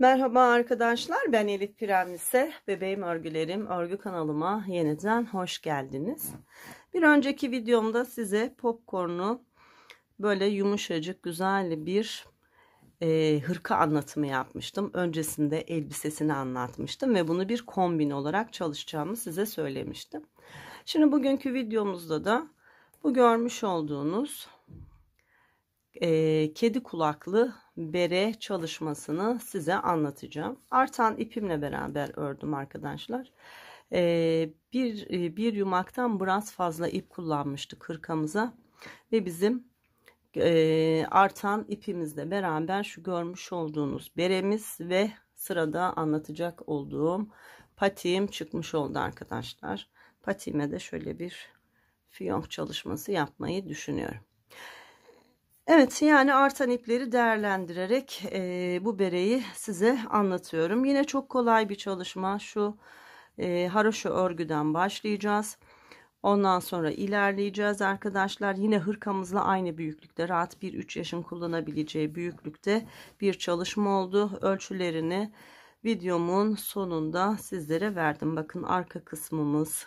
Merhaba arkadaşlar, ben Elif Piranise. Bebeğim Örgülerim örgü kanalıma yeniden hoş geldiniz. Bir önceki videomda size popcorn'u böyle yumuşacık güzel bir hırka anlatımı yapmıştım. Öncesinde elbisesini anlatmıştım ve bunu bir kombin olarak çalışacağımı size söylemiştim. Şimdi bugünkü videomuzda da bu görmüş olduğunuz kedi kulaklı bere çalışmasını size anlatacağım. Artan ipimle beraber ördüm arkadaşlar. Bir yumaktan biraz fazla ip kullanmıştık hırkamıza ve bizim artan ipimizle beraber şu görmüş olduğunuz beremiz ve sırada anlatacak olduğum patiğim çıkmış oldu arkadaşlar. Patiğime de şöyle bir fiyonk çalışması yapmayı düşünüyorum. Evet, yani artan ipleri değerlendirerek bu bereyi size anlatıyorum. Yine çok kolay bir çalışma. Şu haroşa örgüden başlayacağız. Ondan sonra ilerleyeceğiz arkadaşlar. Yine hırkamızla aynı büyüklükte, rahat bir 3 yaşın kullanabileceği büyüklükte bir çalışma oldu. Ölçülerini videomun sonunda sizlere verdim. Bakın arka kısmımız,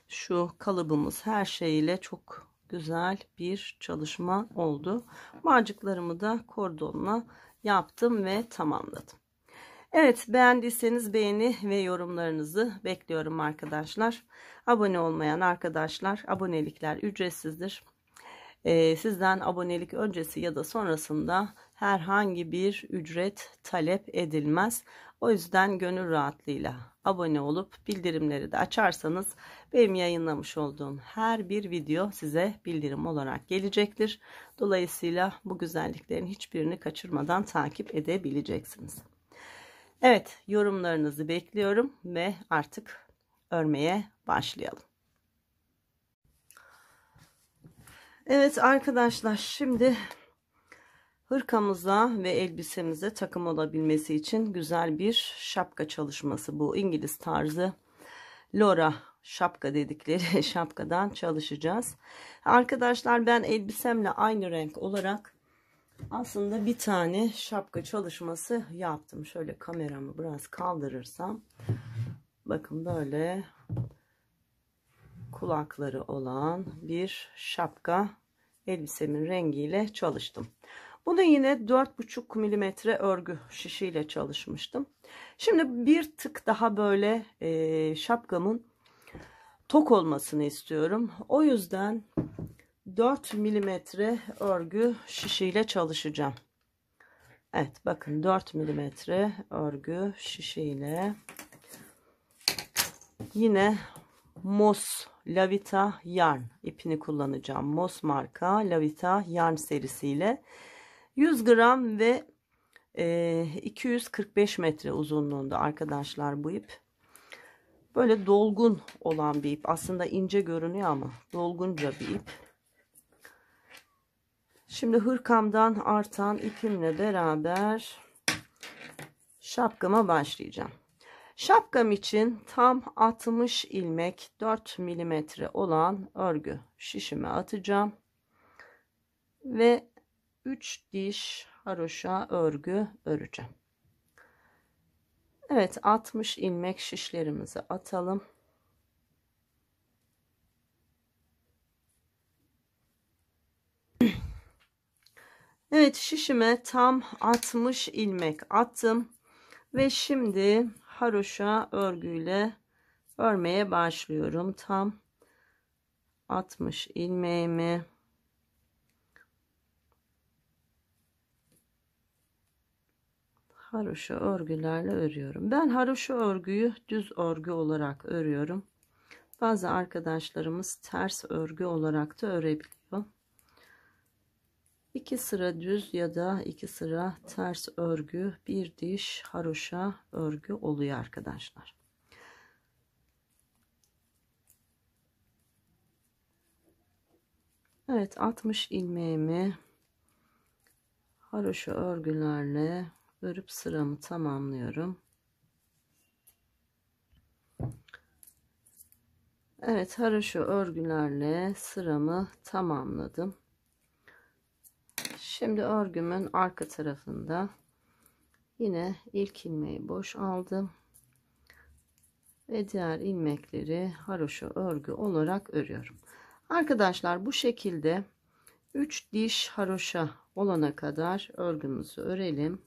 şu kalıbımız, her şeyiyle çok güzel bir çalışma oldu. Bağcıklarımı da kordonla yaptım ve tamamladım. Evet, beğendiyseniz beğeni ve yorumlarınızı bekliyorum arkadaşlar. Abone olmayan arkadaşlar, abonelikler ücretsizdir. Sizden abonelik öncesi ya da sonrasında herhangi bir ücret talep edilmez. O yüzden gönül rahatlığıyla abone olup bildirimleri de açarsanız benim yayınlamış olduğum her bir video size bildirim olarak gelecektir. Dolayısıyla bu güzelliklerin hiçbirini kaçırmadan takip edebileceksiniz. Evet, yorumlarınızı bekliyorum ve artık örmeye başlayalım. Evet arkadaşlar, şimdi hırkamıza ve elbisemize takım olabilmesi için güzel bir şapka çalışması, bu İngiliz tarzı Lora şapka dedikleri şapkadan çalışacağız. Arkadaşlar, ben elbisemle aynı renk olarak aslında bir tane şapka çalışması yaptım. Şöyle kameramı biraz kaldırırsam, bakın böyle kulakları olan bir şapka elbisemin rengiyle çalıştım. Bunu yine 4,5 milimetre örgü şişiyle çalışmıştım. Şimdi bir tık daha böyle şapkamın tok olmasını istiyorum. O yüzden 4 milimetre örgü şişiyle çalışacağım. Evet, bakın 4 milimetre örgü şişiyle yine Moss Lavita Yarn ipini kullanacağım. Moss marka Lavita Yarn serisiyle 100 gram ve 245 metre uzunluğunda arkadaşlar bu ip. Böyle dolgun olan bir ip. Aslında ince görünüyor ama dolgunca bir ip. Şimdi hırkamdan artan ipimle beraber şapkama başlayacağım. Şapkam için tam 60 ilmek 4 milimetre olan örgü şişime atacağım. Ve 3 diş haroşa örgü öreceğim. Evet, 60 ilmek şişlerimizi atalım. Evet, şişime tam 60 ilmek attım. Ve şimdi haroşa örgüyle örmeye başlıyorum. Tam 60 ilmeğimi haroşa örgülerle örüyorum. Ben haroşa örgüyü düz örgü olarak örüyorum. Bazı arkadaşlarımız ters örgü olarak da örebiliyor. 2 sıra düz ya da 2 sıra ters örgü, bir diş haroşa örgü oluyor arkadaşlar. Evet, 60 ilmeğimi haroşa örgülerle örüp sıramı tamamlıyorum. Evet, haroşa örgülerle sıramı tamamladım. Şimdi örgümün arka tarafında Yine ilk ilmeği boş aldım ve diğer ilmekleri haroşa örgü olarak örüyorum. Arkadaşlar bu şekilde 3 diş haroşa olana kadar örgümüzü örelim.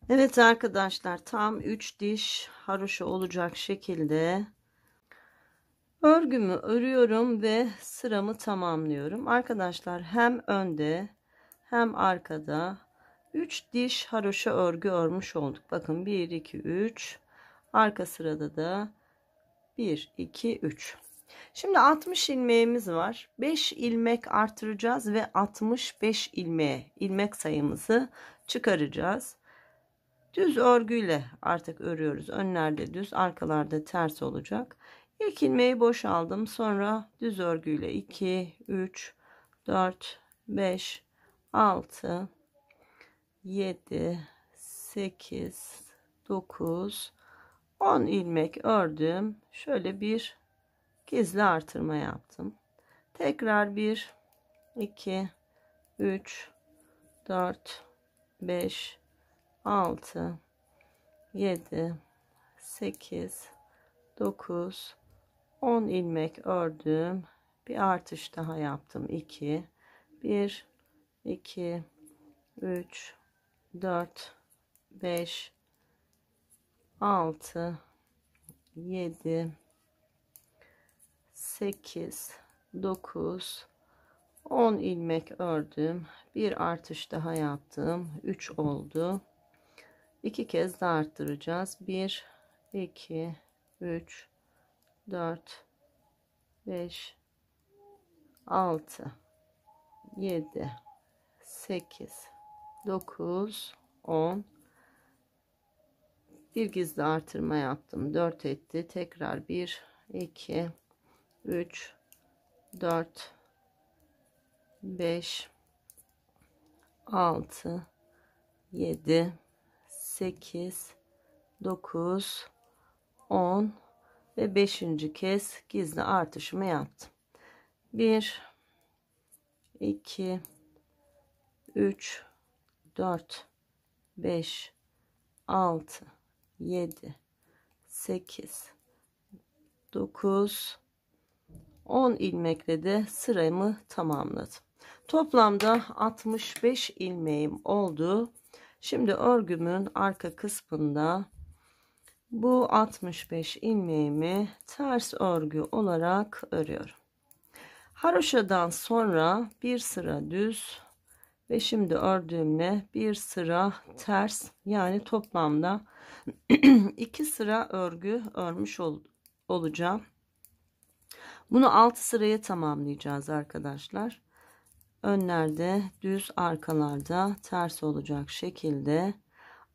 Evet arkadaşlar, tam 3 diş haroşa olacak şekilde örgümü örüyorum ve sıramı tamamlıyorum. Arkadaşlar hem önde hem arkada 3 diş haroşa örgü örmüş olduk. Bakın 1 2 3, arka sırada da 1 2 3. Şimdi 60 ilmeğimiz var. 5 ilmek artıracağız ve 65 ilmeğe ilmek sayımızı çıkaracağız. Düz örgüyle artık örüyoruz. Önlerde düz, arkalarda ters olacak. İlk ilmeği boş aldım. Sonra düz örgüyle 2, 3, 4, 5, 6, 7, 8, 9, 10 ilmek ördüm. Şöyle bir gizli artırma yaptım. Tekrar 1, 2, 3, 4, 5, 6, 7, 8, 9, 10 ilmek ördüm. Bir artış daha yaptım. 2, 1, 2, 3, 4, 5, 6, 7, 8, 9, 10 ilmek ördüm. Bir artış daha yaptım. 3 oldu. 2 kez daha arttıracağız. 1, 2, 3, 4, 5, 6, 7, 8, 9, 10. Bir gizli artırma yaptım. 4 etti. Tekrar 1, 2, 3, 4, 5, 6, 7, 8, 9, 10 ve 5. kez gizli artışımı yaptım. 1, 2, 3, 4, 5, 6, 7, 8, 9, 10 ilmekle de sıramı tamamladım. Toplamda 65 ilmeğim oldu. Şimdi örgümün arka kısmında bu 65 ilmeğimi ters örgü olarak örüyorum. Haroşadan sonra bir sıra düz ve şimdi ördüğümle bir sıra ters, yani toplamda 2 sıra örgü örmüş olacağım. Bunu 6 sıraya tamamlayacağız arkadaşlar. Önlerde düz, arkalarda ters olacak şekilde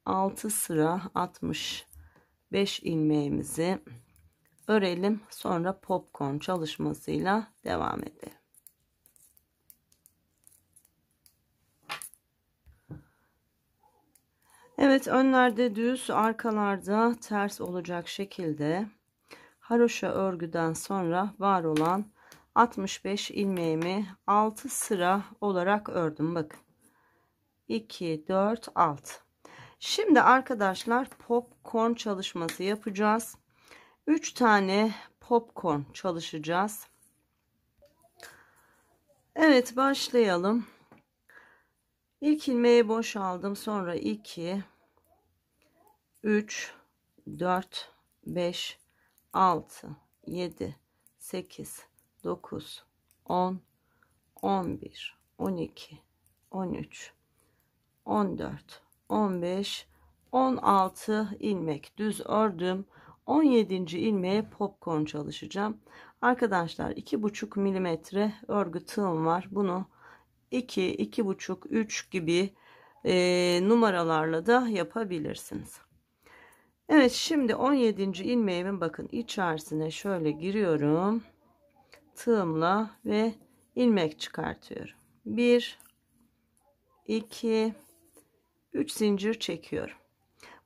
6 sıra 65 ilmeğimizi örelim. Sonra popcorn çalışmasıyla devam edelim. Evet, önlerde düz, arkalarda ters olacak şekilde haroşa örgüden sonra var olan 65 ilmeğimi 6 sıra olarak ördüm. Bakın 2 4 6. Şimdi arkadaşlar popcorn çalışması yapacağız. 3 tane popcorn çalışacağız. Evet, başlayalım. İlk ilmeği boş aldım. Sonra 2, 3, 4, 5, 6, 7, 8, 9, 10, 11, 12, 13, 14, 15, 16 ilmek düz ördüm. 17. ilmeğe popcorn çalışacağım. Arkadaşlar 2,5 milimetre örgü tığım var. Bunu 2, 2,5, 3 gibi numaralarla da yapabilirsiniz. Evet, şimdi 17. ilmeğimin bakın içerisine şöyle giriyorum. Tığımla ve ilmek çıkartıyorum. 1, 2, 3 zincir çekiyorum.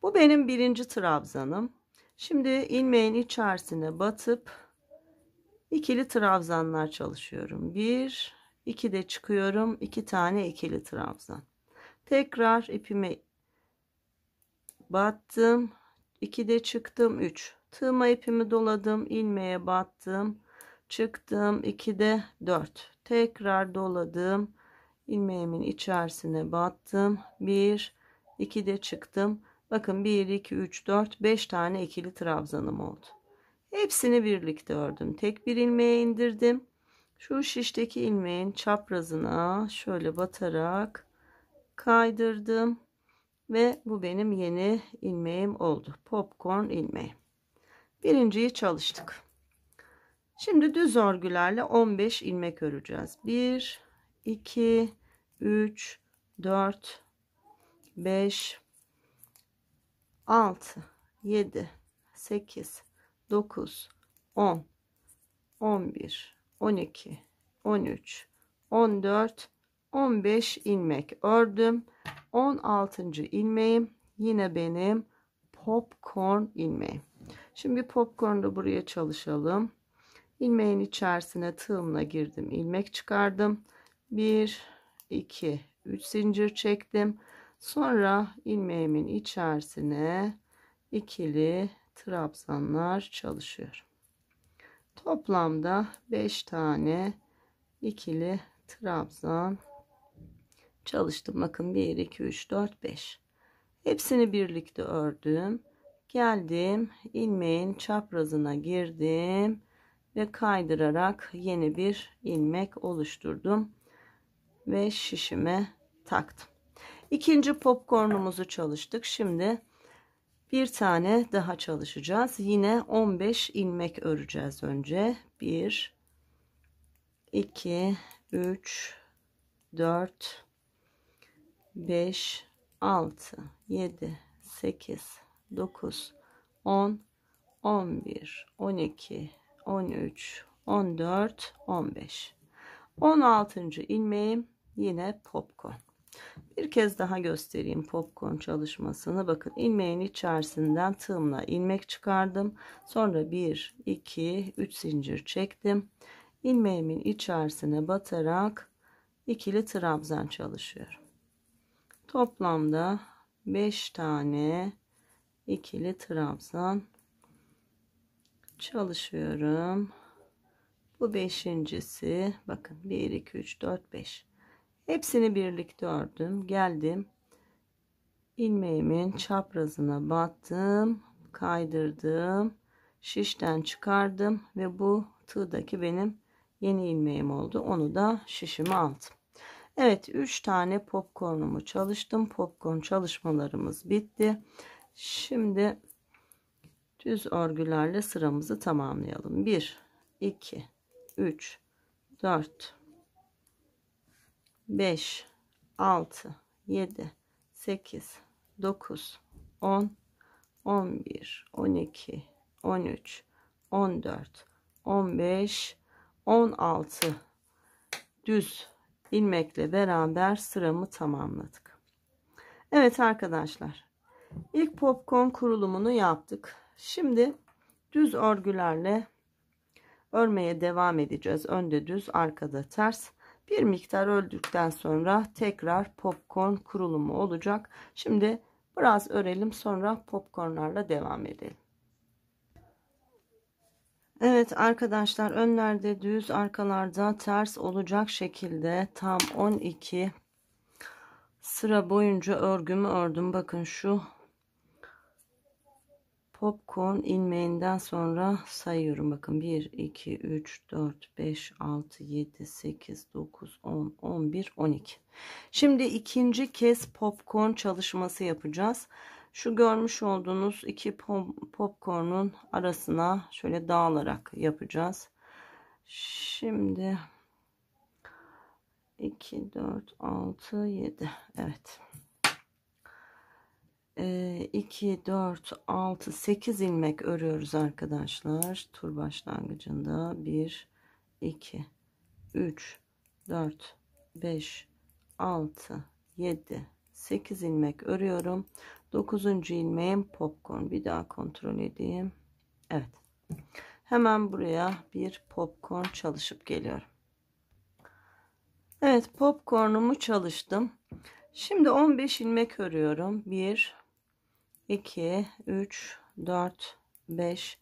Bu benim birinci trabzanım. Şimdi ilmeğin içerisine batıp ikili trabzanlar çalışıyorum. 1 2 de çıkıyorum. 2 tane ikili trabzan. Tekrar ipime battım. 2 de çıktım. 3 tığıma ipimi doladım, ilmeğe battım, çıktım. 2 de 4 tekrar doladım, ilmeğimin içerisine battım. 1 2 de çıktım. Bakın 1 2 3 4 5 tane ikili trabzanım oldu. Hepsini birlikte ördüm. Tek bir ilmeğe indirdim. Şu şişteki ilmeğin çaprazına şöyle batarak kaydırdım ve bu benim yeni ilmeğim oldu. Popcorn ilmeği. Birinciyi çalıştık. Şimdi düz örgülerle 15 ilmek öreceğiz. 1 2 3 4 5 6 7 8 9 10 11 12 13 14 15 ilmek ördüm. 16. ilmeğim yine benim popcorn ilmeğim. Şimdi popcorn'u buraya çalışalım. İlmeğin içerisine tığımla girdim, ilmek çıkardım. 1 2 3 zincir çektim. Sonra ilmeğimin içerisine ikili trabzanlar çalışıyorum. Toplamda 5 tane ikili trabzan çalıştım. Bakın 1 2 3 4 5. Hepsini birlikte ördüm. Geldim, ilmeğin çaprazına girdim ve kaydırarak yeni bir ilmek oluşturdum ve şişime taktım. İkinci popcornumuzu çalıştık. Şimdi bir tane daha çalışacağız. Yine 15 ilmek öreceğiz önce. 1 2 3 4 5 6 7 8 9 10 11 12 13 14 15. 16. ilmeğim yine popcorn. Bir kez daha göstereyim popcorn çalışmasını. Bakın ilmeğin içerisinden tığımla ilmek çıkardım. Sonra 1 2 3 zincir çektim. İlmeğimin içerisine batarak ikili trabzan çalışıyorum. Toplamda 5 tane ikili trabzan çalışıyorum. Bu beşincisi. Bakın 1 2 3 4 5. Hepsini birlikte ördüm. Geldim, ilmeğimin çaprazına battım, kaydırdım, şişten çıkardım ve bu tığdaki benim yeni ilmeğim oldu. Onu da şişime aldım. Evet, 3 tane popcornumu çalıştım. Popcorn çalışmalarımız bitti. Şimdi düz örgülerle sıramızı tamamlayalım. 1 2 3 4 5 6 7 8 9 10 11 12 13 14 15 16 düz ilmekle beraber sıramı tamamladık. Evet arkadaşlar, ilk popcorn kurulumunu yaptık. Şimdi düz örgülerle örmeye devam edeceğiz. Önde düz, arkada ters. Bir miktar ördükten sonra tekrar popcorn kurulumu olacak. Şimdi biraz örelim, sonra popcornlarla devam edelim. Evet arkadaşlar, önlerde düz, arkalarda ters olacak şekilde tam 12 sıra boyunca örgümü ördüm. Bakın şu popcorn ilmeğinden sonra sayıyorum. Bakın 1 2 3 4 5 6 7 8 9 10 11 12. Şimdi ikinci kez popcorn çalışması yapacağız. Şu görmüş olduğunuz iki popcorn'un arasına şöyle dağılarak yapacağız. Şimdi 2 4 6 7. Evet. 2 4 6 8 ilmek örüyoruz arkadaşlar. Tur başlangıcında 1 2 3 4 5 6 7 8 ilmek örüyorum. 9. ilmeğim popcorn. Bir daha kontrol edeyim. Evet. Hemen buraya bir popcorn çalışıp geliyorum. Evet, popcornumu çalıştım. Şimdi 15 ilmek örüyorum. 1 2 3 4 5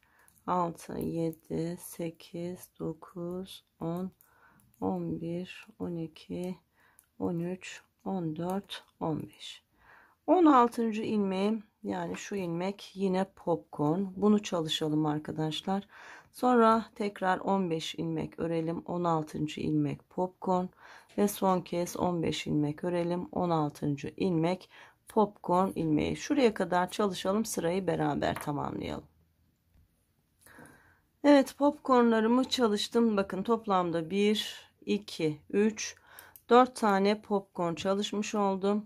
6 7 8 9 10 11 12 13 14 15. 16. ilmeğim, yani şu ilmek yine popcorn. Bunu çalışalım arkadaşlar. Sonra tekrar 15 ilmek örelim. 16. ilmek popcorn ve son kez 15 ilmek örelim. 16. ilmek popcorn ilmeği. Şuraya kadar çalışalım, sırayı beraber tamamlayalım. Evet, popcornlarımı çalıştım. Bakın toplamda 1 2 3 4 tane popcorn çalışmış oldum.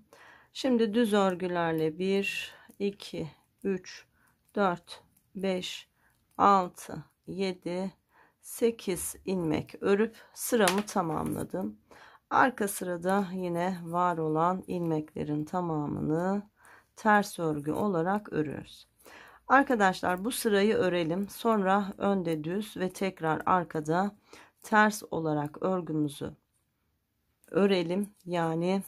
Şimdi düz örgülerle 1 2 3 4 5 6 7 8 ilmek örüp sıramı tamamladım. Arka sırada yine var olan ilmeklerin tamamını ters örgü olarak örüyoruz. Arkadaşlar bu sırayı örelim. Sonra önde düz ve tekrar arkada ters olarak örgümüzü örelim. Yani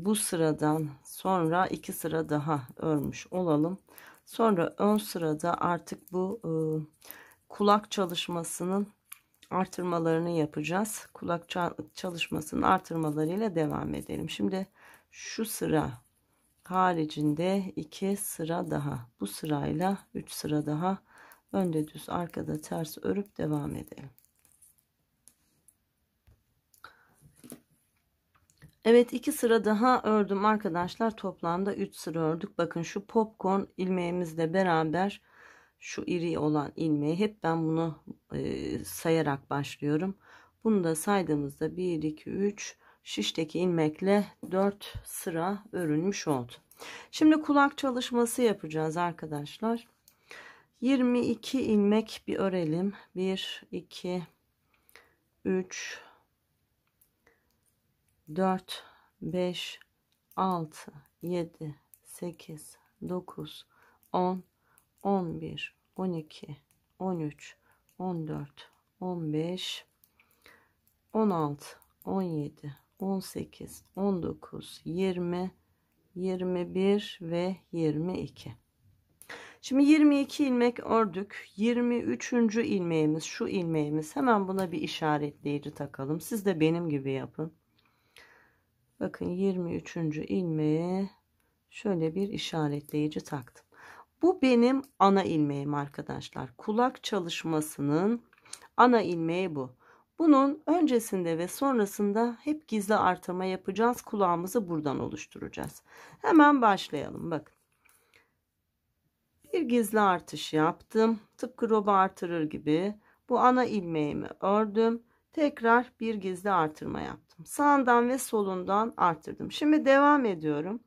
bu sıradan sonra 2 sıra daha örmüş olalım. Sonra ön sırada artık bu kulak çalışmasının artırmalarını yapacağız. Kulak çalışmasının artırmalarıyla devam edelim. Şimdi şu sıra haricinde 2 sıra daha, bu sırayla 3 sıra daha önde düz arkada ters örüp devam edelim. Evet, 2 sıra daha ördüm arkadaşlar. Toplamda 3 sıra ördük. Bakın şu popcorn ilmeğimizle beraber şu iri olan ilmeği, hep ben bunu sayarak başlıyorum. Bunu da saydığımızda 1 2 3 şişteki ilmekle 4 sıra örülmüş oldu. Şimdi kulak çalışması yapacağız arkadaşlar. 22 ilmek bir örelim. 1 2 3 4 5 6 7 8 9 10 11 12 13 14 15 16 17 18 19 20 21 ve 22. Şimdi 22 ilmek ördük. 23. ilmeğimiz şu ilmeğimiz. Hemen buna bir işaretleyici takalım. Siz de benim gibi yapın. Bakın 23. ilmeğe şöyle bir işaretleyici taktım. Bu benim ana ilmeğim arkadaşlar. Kulak çalışmasının ana ilmeği bu. Bunun öncesinde ve sonrasında hep gizli artırma yapacağız. Kulağımızı buradan oluşturacağız. Hemen başlayalım. Bakın. Bir gizli artış yaptım. Tıpkı roba artırır gibi. Bu ana ilmeğimi ördüm. Tekrar bir gizli artırma yaptım. Sağından ve solundan artırdım. Şimdi devam ediyorum.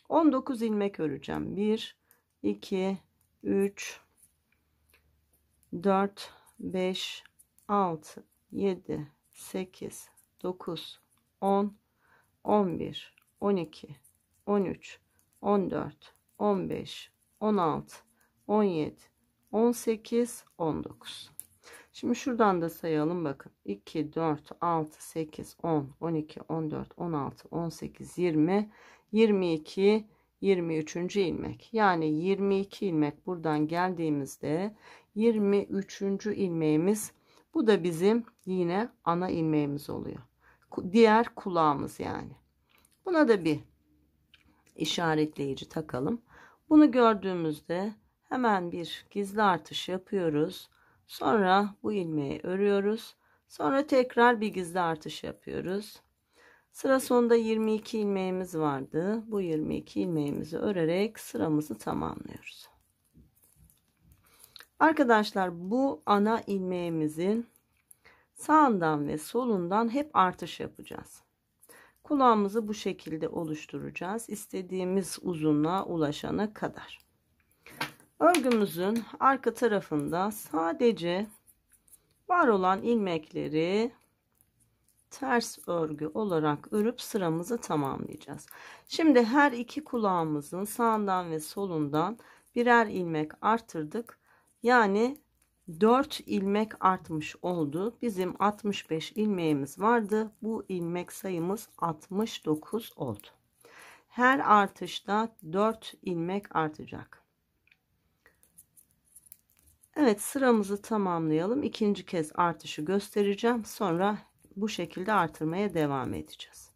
19 ilmek öreceğim. 1, 2, 3, 4, 5, 6, 7, 8, 9, 10, 11, 12, 13, 14, 15, 16, 17, 18, 19. Şimdi şuradan da sayalım bakın. 2, 4, 6, 8, 10, 12, 14, 16, 18, 20, 22, 23. ilmek. Yani 22 ilmek buradan geldiğimizde 23. ilmeğimiz, bu da bizim yine ana ilmeğimiz oluyor. Diğer kulağımız yani. Buna da bir işaretleyici takalım. Bunu gördüğümüzde hemen bir gizli artış yapıyoruz. Sonra bu ilmeği örüyoruz. Sonra tekrar bir gizli artış yapıyoruz. Sıra sonunda 22 ilmeğimiz vardı. Bu 22 ilmeğimizi örerek sıramızı tamamlıyoruz. Arkadaşlar bu ana ilmeğimizin sağından ve solundan hep artış yapacağız. Kulağımızı bu şekilde oluşturacağız. İstediğimiz uzunluğa ulaşana kadar. Örgümüzün arka tarafında sadece var olan ilmekleri ters örgü olarak örüp sıramızı tamamlayacağız. Şimdi her iki kulağımızın sağından ve solundan birer ilmek artırdık. Yani 4 ilmek artmış oldu. Bizim 65 ilmeğimiz vardı. Bu ilmek sayımız 69 oldu. Her artışta 4 ilmek artacak. Evet, sıramızı tamamlayalım. İkinci kez artışı göstereceğim. Sonra bu şekilde artırmaya devam edeceğiz.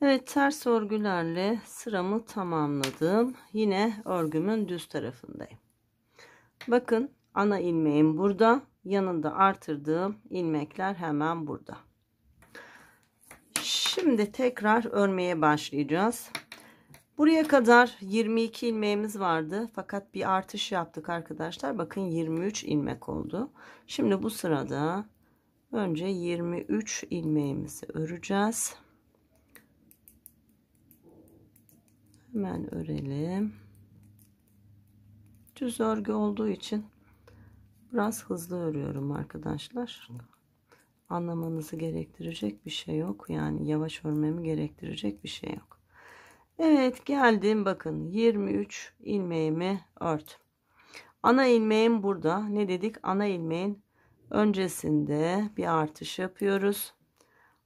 Evet, ters örgülerle sıramı tamamladım. Yine örgümün düz tarafındayım. Bakın, ana ilmeğim burada. Yanında artırdığım ilmekler hemen burada. Şimdi tekrar örmeye başlayacağız. Buraya kadar 22 ilmeğimiz vardı. Fakat bir artış yaptık arkadaşlar. Bakın 23 ilmek oldu. Şimdi bu sırada önce 23 ilmeğimizi öreceğiz. Hemen örelim. Düz örgü olduğu için biraz hızlı örüyorum arkadaşlar. Anlamanızı gerektirecek bir şey yok. Yani yavaş örmemi gerektirecek bir şey yok. Evet, geldim. Bakın 23 ilmeğimi ördüm. Ana ilmeğim burada. Ne dedik? Ana ilmeğin öncesinde bir artış yapıyoruz.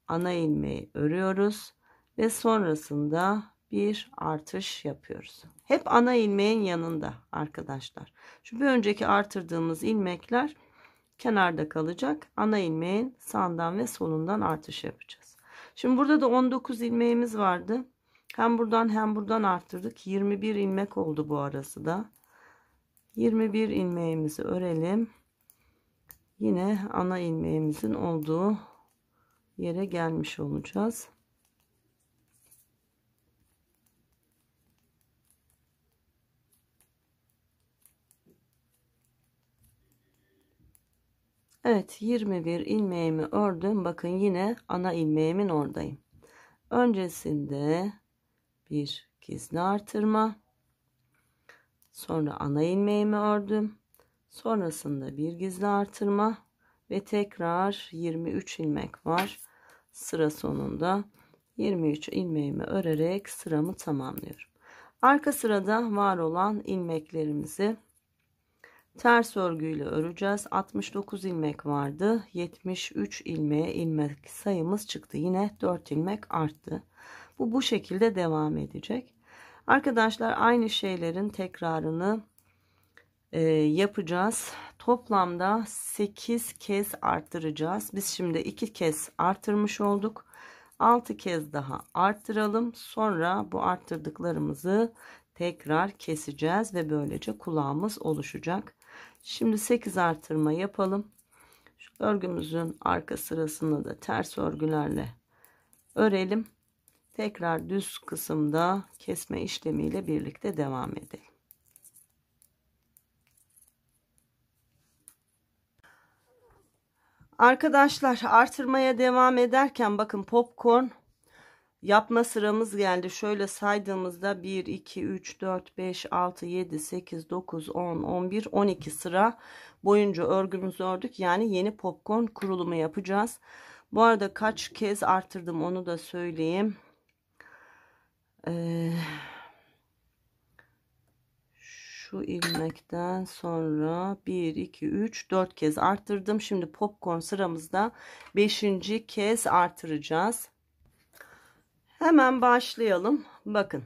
Ana ilmeği örüyoruz ve sonrasında bir artış yapıyoruz. Hep ana ilmeğin yanında arkadaşlar. Şu bir önceki artırdığımız ilmekler kenarda kalacak. Ana ilmeğin sağından ve solundan artış yapacağız. Şimdi burada da 19 ilmeğimiz vardı. Hem buradan hem buradan arttırdık. 21 ilmek oldu bu arası da. 21 ilmeğimizi örelim. Yine ana ilmeğimizin olduğu yere gelmiş olacağız. Evet, 21 ilmeğimi ördüm. Bakın yine ana ilmeğimin oradayım. Öncesinde bir gizli artırma. Sonra ana ilmeğimi ördüm. Sonrasında bir gizli artırma ve tekrar 23 ilmek var. Sıra sonunda 23 ilmeğimi örerek sıramı tamamlıyorum. Arka sırada var olan ilmeklerimizi ters örgüyle öreceğiz. 69 ilmek vardı. 73 ilmeğe ilmek sayımız çıktı. Yine 4 ilmek arttı. Bu şekilde devam edecek. Arkadaşlar, aynı şeylerin tekrarını yapacağız. Toplamda 8 kez arttıracağız. Biz şimdi 2 kez arttırmış olduk. 6 kez daha arttıralım. Sonra bu arttırdıklarımızı tekrar keseceğiz ve böylece kulağımız oluşacak. Şimdi 8 artırma yapalım. Şu örgümüzün arka sırasını da ters örgülerle örelim. Tekrar düz kısımda kesme işlemiyle birlikte devam edelim. Arkadaşlar, artırmaya devam ederken bakın popcorn yapma sıramız geldi. Şöyle saydığımızda 1, 2, 3, 4, 5, 6, 7, 8, 9, 10, 11, 12 sıra boyunca örgümüzü ördük. Yani yeni popcorn kurulumu yapacağız. Bu arada kaç kez arttırdım onu da söyleyeyim. Şu ilmekten sonra 1, 2, 3, 4 kez arttırdım. Şimdi popcorn sıramızda 5. kez artıracağız. Hemen başlayalım. Bakın,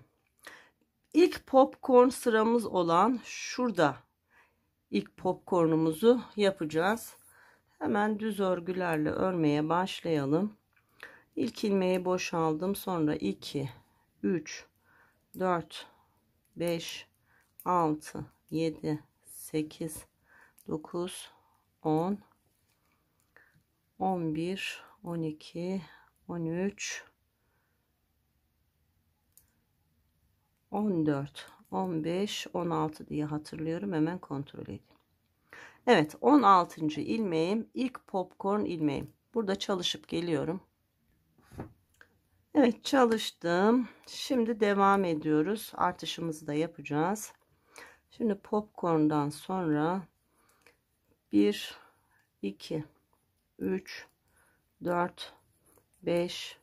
ilk popcorn sıramız olan şurada ilk popcornumuzu yapacağız. Hemen düz örgülerle örmeye başlayalım. İlk ilmeği boşaldım. Sonra 2, 3, 4, 5, 6, 7, 8, 9, 10, 11, 12, 13, 14, 15, 16 diye hatırlıyorum. Hemen kontrol edeyim. Evet, 16. ilmeğim, ilk popcorn ilmeğim. Burada çalışıp geliyorum. Evet, çalıştım. Şimdi devam ediyoruz. Artışımızı da yapacağız. Şimdi popcorn'dan sonra 1, 2, 3, 4, 5,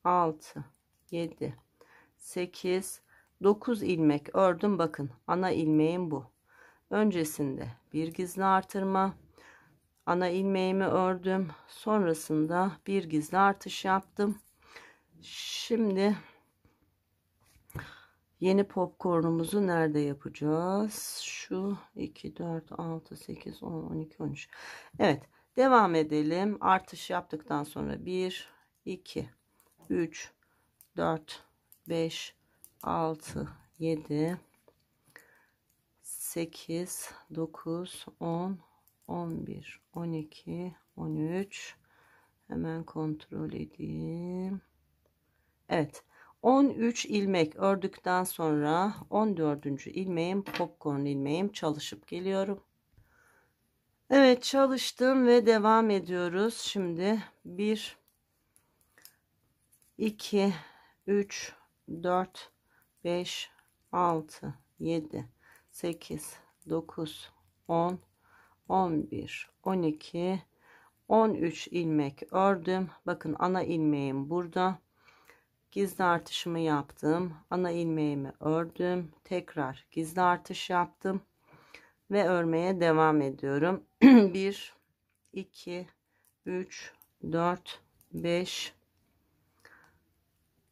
6, 7, 8, 9 ilmek ördüm. Bakın, ana ilmeğim bu. Öncesinde bir gizli artırma, ana ilmeğimi ördüm, sonrasında bir gizli artış yaptım. Şimdi yeni popcornumuzu nerede yapacağız? Şu 2 4 6 8 10 12 13. Evet, devam edelim. Artış yaptıktan sonra 1 2 3 4 5 6 7 8 9 10 11 12 13. Hemen kontrol edeyim. Evet, 13 ilmek ördükten sonra 14. ilmeğim, popcorn ilmeğim, çalışıp geliyorum. Evet, çalıştım ve devam ediyoruz. Şimdi 1 2 3 4 5 6 7 8 9 10 11 12 13 ilmek ördüm. Bakın, ana ilmeğim burada. Gizli artışımı yaptım. Ana ilmeğimi ördüm. Tekrar gizli artış yaptım ve örmeye devam ediyorum. 1 2 3 4 5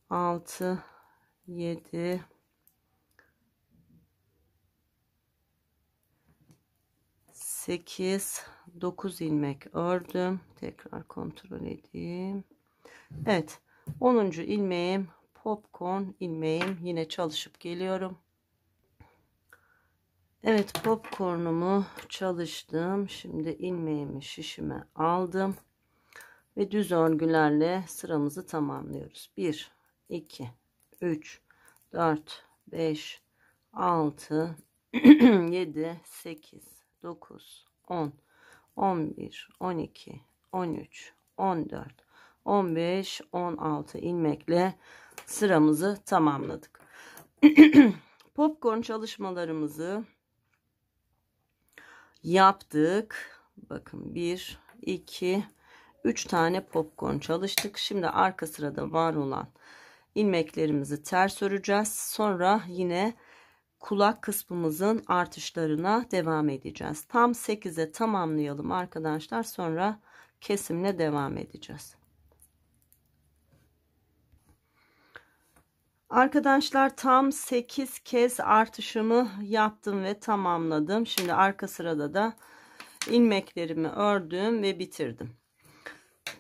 6 7 8 9 ilmek ördüm. Tekrar kontrol edeyim. Evet, 10. ilmeğim, popcorn ilmeğim, yine çalışıp geliyorum. Evet, popcornumu çalıştım. Şimdi ilmeğimi şişime aldım ve düz örgülerle sıramızı tamamlıyoruz. 1 2 3 4 5 6 7 8 9 10 11 12 13 14 15 16 ilmekle sıramızı tamamladık. Popcorn çalışmalarımızı yaptık. Bakın, 1 2 3 tane popcorn çalıştık. Şimdi arka sırada var olan ilmeklerimizi ters öreceğiz. Sonra yine kulak kısmımızın artışlarına devam edeceğiz. Tam 8'e tamamlayalım arkadaşlar. Sonra kesimle devam edeceğiz. Arkadaşlar, tam 8 kez artışımı yaptım ve tamamladım. Şimdi arka sırada da ilmeklerimi ördüm ve bitirdim.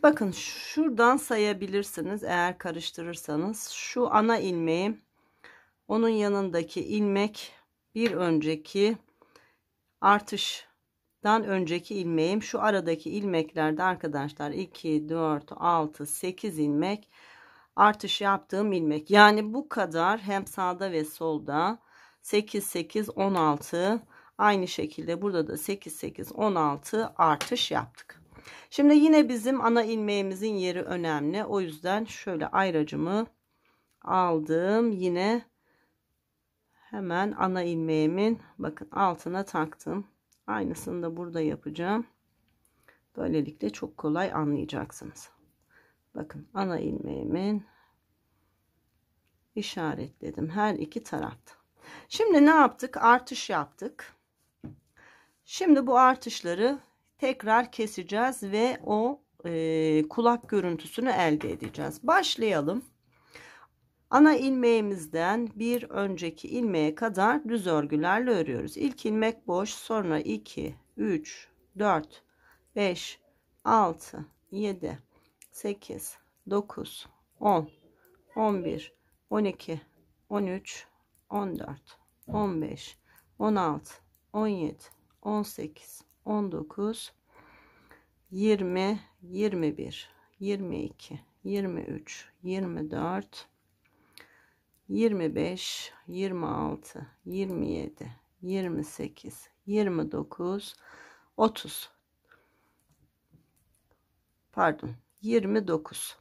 Bakın, şuradan sayabilirsiniz eğer karıştırırsanız. Şu ana ilmeğim, onun yanındaki ilmek, bir önceki artıştan önceki ilmeğim. Şu aradaki ilmeklerde arkadaşlar 2 4 6 8 ilmek artış yaptığım ilmek. Yani bu kadar, hem sağda ve solda 8 8 16, aynı şekilde burada da 8 8 16 artış yaptık. Şimdi yine bizim ana ilmeğimizin yeri önemli. O yüzden şöyle ayracımı aldım. Yine hemen ana ilmeğimin, bakın, altına taktım. Aynısını da burada yapacağım. Böylelikle çok kolay anlayacaksınız. Bakın, ana ilmeğimin işaretledim her iki tarafta. Şimdi ne yaptık? Artış yaptık. Şimdi bu artışları tekrar keseceğiz ve o kulak görüntüsünü elde edeceğiz. Başlayalım. Ana ilmeğimizden bir önceki ilmeğe kadar düz örgülerle örüyoruz. İlk ilmek boş, sonra 2 3 4 5 6 7 8 9 10 11 12 13 14 15 16 17 18 19 20 21 22 23 24 25 26 27 28 29 30, pardon, 29.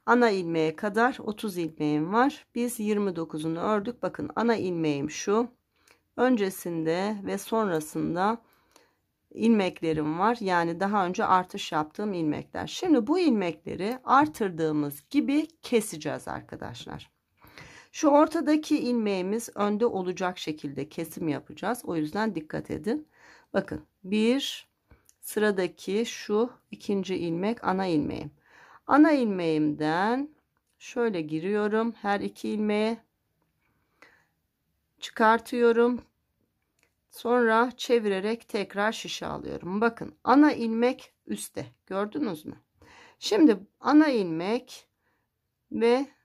Ana ilmeğe kadar 30 ilmeğim var. Biz 29'unu ördük. Bakın, ana ilmeğim şu. Öncesinde ve sonrasında ilmeklerim var. Yani daha önce artış yaptığım ilmekler. Şimdi bu ilmekleri artırdığımız gibi keseceğiz arkadaşlar. Şu ortadaki ilmeğimiz önde olacak şekilde kesim yapacağız. O yüzden dikkat edin. Bakın bir, sıradaki şu ikinci ilmek ana ilmeğim. Ana ilmeğimden şöyle giriyorum. Her iki ilmeğe çıkartıyorum. Sonra çevirerek tekrar şişe alıyorum. Bakın ana ilmek üstte. Gördünüz mü? Şimdi ana ilmek ve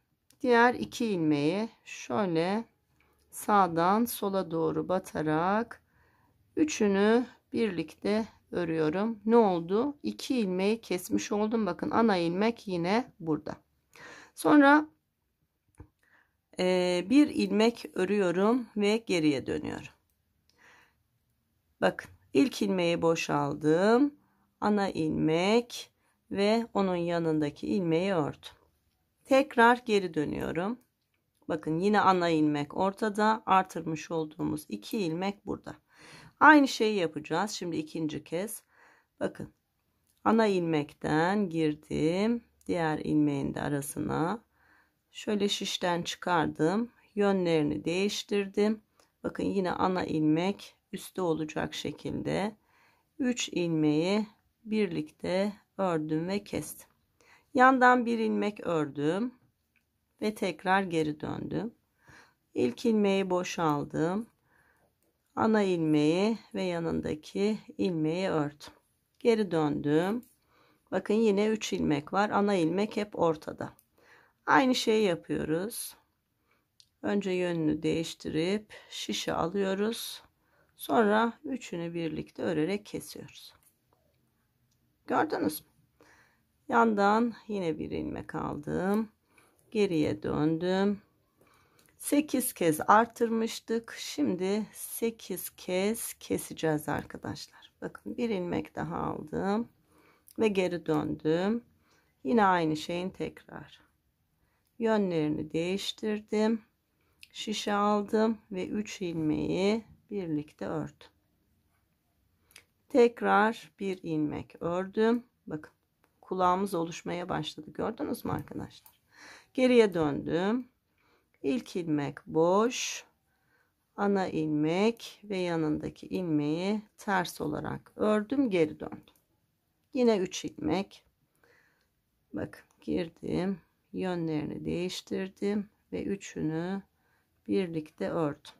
diğer iki ilmeği şöyle sağdan sola doğru batarak üçünü birlikte örüyorum. Ne oldu? İki ilmeği kesmiş oldum. Bakın ana ilmek yine burada. Sonra bir ilmek örüyorum ve geriye dönüyorum. Bakın ilk ilmeği boşaldım. Ana ilmek ve onun yanındaki ilmeği ördüm. Tekrar geri dönüyorum. Bakın yine ana ilmek ortada, artırmış olduğumuz iki ilmek burada. Aynı şeyi yapacağız. Şimdi ikinci kez. Bakın ana ilmekten girdim. Diğer ilmeğin de arasına şöyle şişten çıkardım. Yönlerini değiştirdim. Bakın yine ana ilmek üstte olacak şekilde 3 ilmeği birlikte ördüm ve kestim. Yandan bir ilmek ördüm ve tekrar geri döndüm. İlk ilmeği boşaldım. Ana ilmeği ve yanındaki ilmeği ördüm. Geri döndüm. Bakın yine 3 ilmek var. Ana ilmek hep ortada. Aynı şeyi yapıyoruz. Önce yönünü değiştirip şişe alıyoruz. Sonra üçünü birlikte örerek kesiyoruz. Gördünüz mü? Yandan yine bir ilmek aldım. Geriye döndüm. 8 kez arttırmıştık. Şimdi 8 kez keseceğiz arkadaşlar. Bakın bir ilmek daha aldım ve geri döndüm. Yine aynı şeyin tekrar. Yönlerini değiştirdim. Şişe aldım ve 3 ilmeği birlikte ördüm. Tekrar bir ilmek ördüm. Bakın kulağımız oluşmaya başladı. Gördünüz mü arkadaşlar? Geriye döndüm. İlk ilmek boş. Ana ilmek ve yanındaki ilmeği ters olarak ördüm. Geri döndüm. Yine 3 ilmek. Bakın girdim. Yönlerini değiştirdim ve üçünü birlikte ördüm.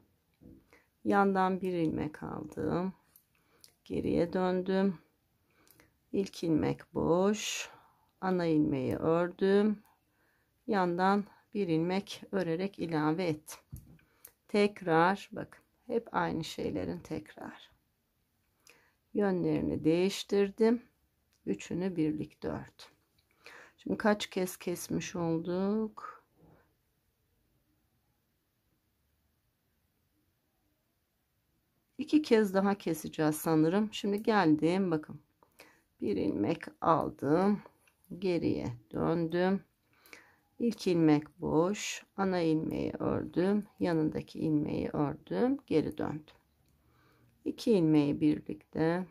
Yandan bir ilmek aldım. Geriye döndüm. İlk ilmek boş. Ana ilmeği ördüm. Yandan bir ilmek örerek ilave ettim. Tekrar bakın hep aynı şeylerin tekrar. Yönlerini değiştirdim. Üçünü birlikte ördüm. Şimdi kaç kez kesmiş olduk? İki kez daha keseceğiz sanırım. Şimdi geldim bakın. Bir ilmek aldım. Geriye döndüm. İlk ilmek boş. Ana ilmeği ördüm. Yanındaki ilmeği ördüm. Geri döndüm. 2 ilmeği birlikte